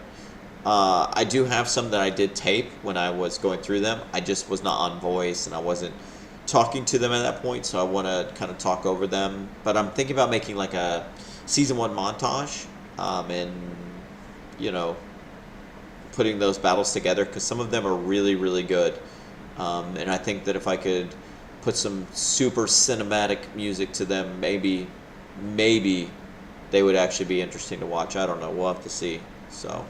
I do have some that I did tape when I was going through them. I just was not on voice and I wasn't talking to them at that point, so I want to kind of talk over them. But I'm thinking about making like a season 1 montage, and you know, putting those battles together because some of them are really, really good. And I think that if I could put some super cinematic music to them, maybe they would actually be interesting to watch. I don't know. We'll have to see. So,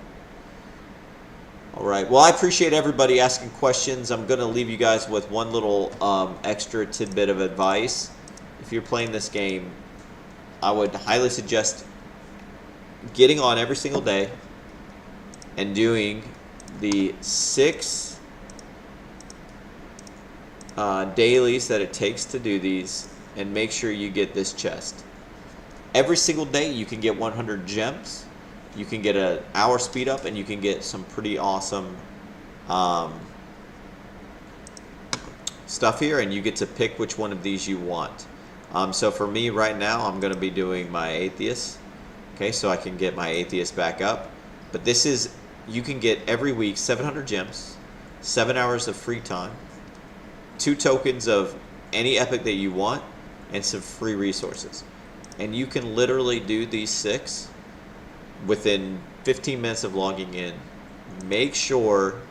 all right. Well, I appreciate everybody asking questions. I'm going to leave you guys with one little extra tidbit of advice. If you're playing this game, I would highly suggest getting on every single day and doing the 6 dailies that it takes to do these, and make sure you get this chest. Every single day you can get 100 gems, you can get an hour speed up, and you can get some pretty awesome stuff here, and you get to pick which one of these you want. So for me right now, I'm going to be doing my atheist, okay, so I can get my atheist back up. But this is, you can get every week 700 gems, 7 hours of free time, 2 tokens of any epic that you want, and some free resources. And you can literally do these 6 within 15 minutes of logging in. Make sure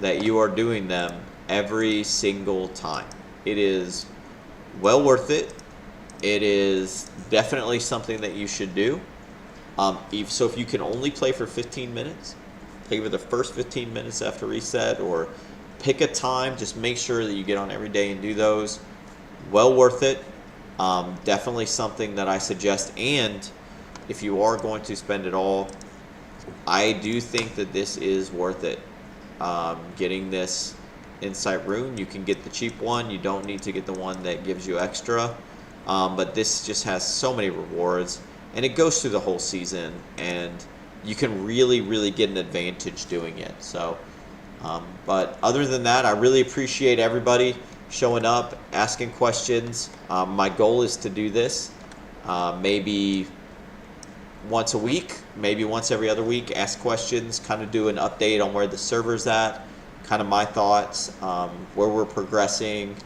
that you are doing them every single time. It is well worth it. It is definitely something that you should do. So if you can only play for 15 minutes, play for the first 15 minutes after reset, or pick a time. Just make sure that you get on every day and do those. Well worth it. Definitely something that I suggest. And if you are going to spend it all, I do think that this is worth it. Getting this Insight Rune, you can get the cheap one. You don't need to get the one that gives you extra. But this just has so many rewards, and it goes through the whole season, and you can really, really get an advantage doing it. So, but other than that, I really appreciate everybody showing up, asking questions. My goal is to do this maybe once a week, maybe once every other week, ask questions, kind of do an update on where the server's at, kind of my thoughts, where we're progressing,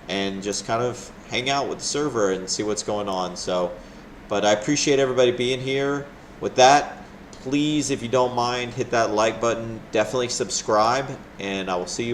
and just kind of hang out with the server and see what's going on. So, but I appreciate everybody being here. With that, please, if you don't mind, hit that like button, definitely subscribe, and I will see you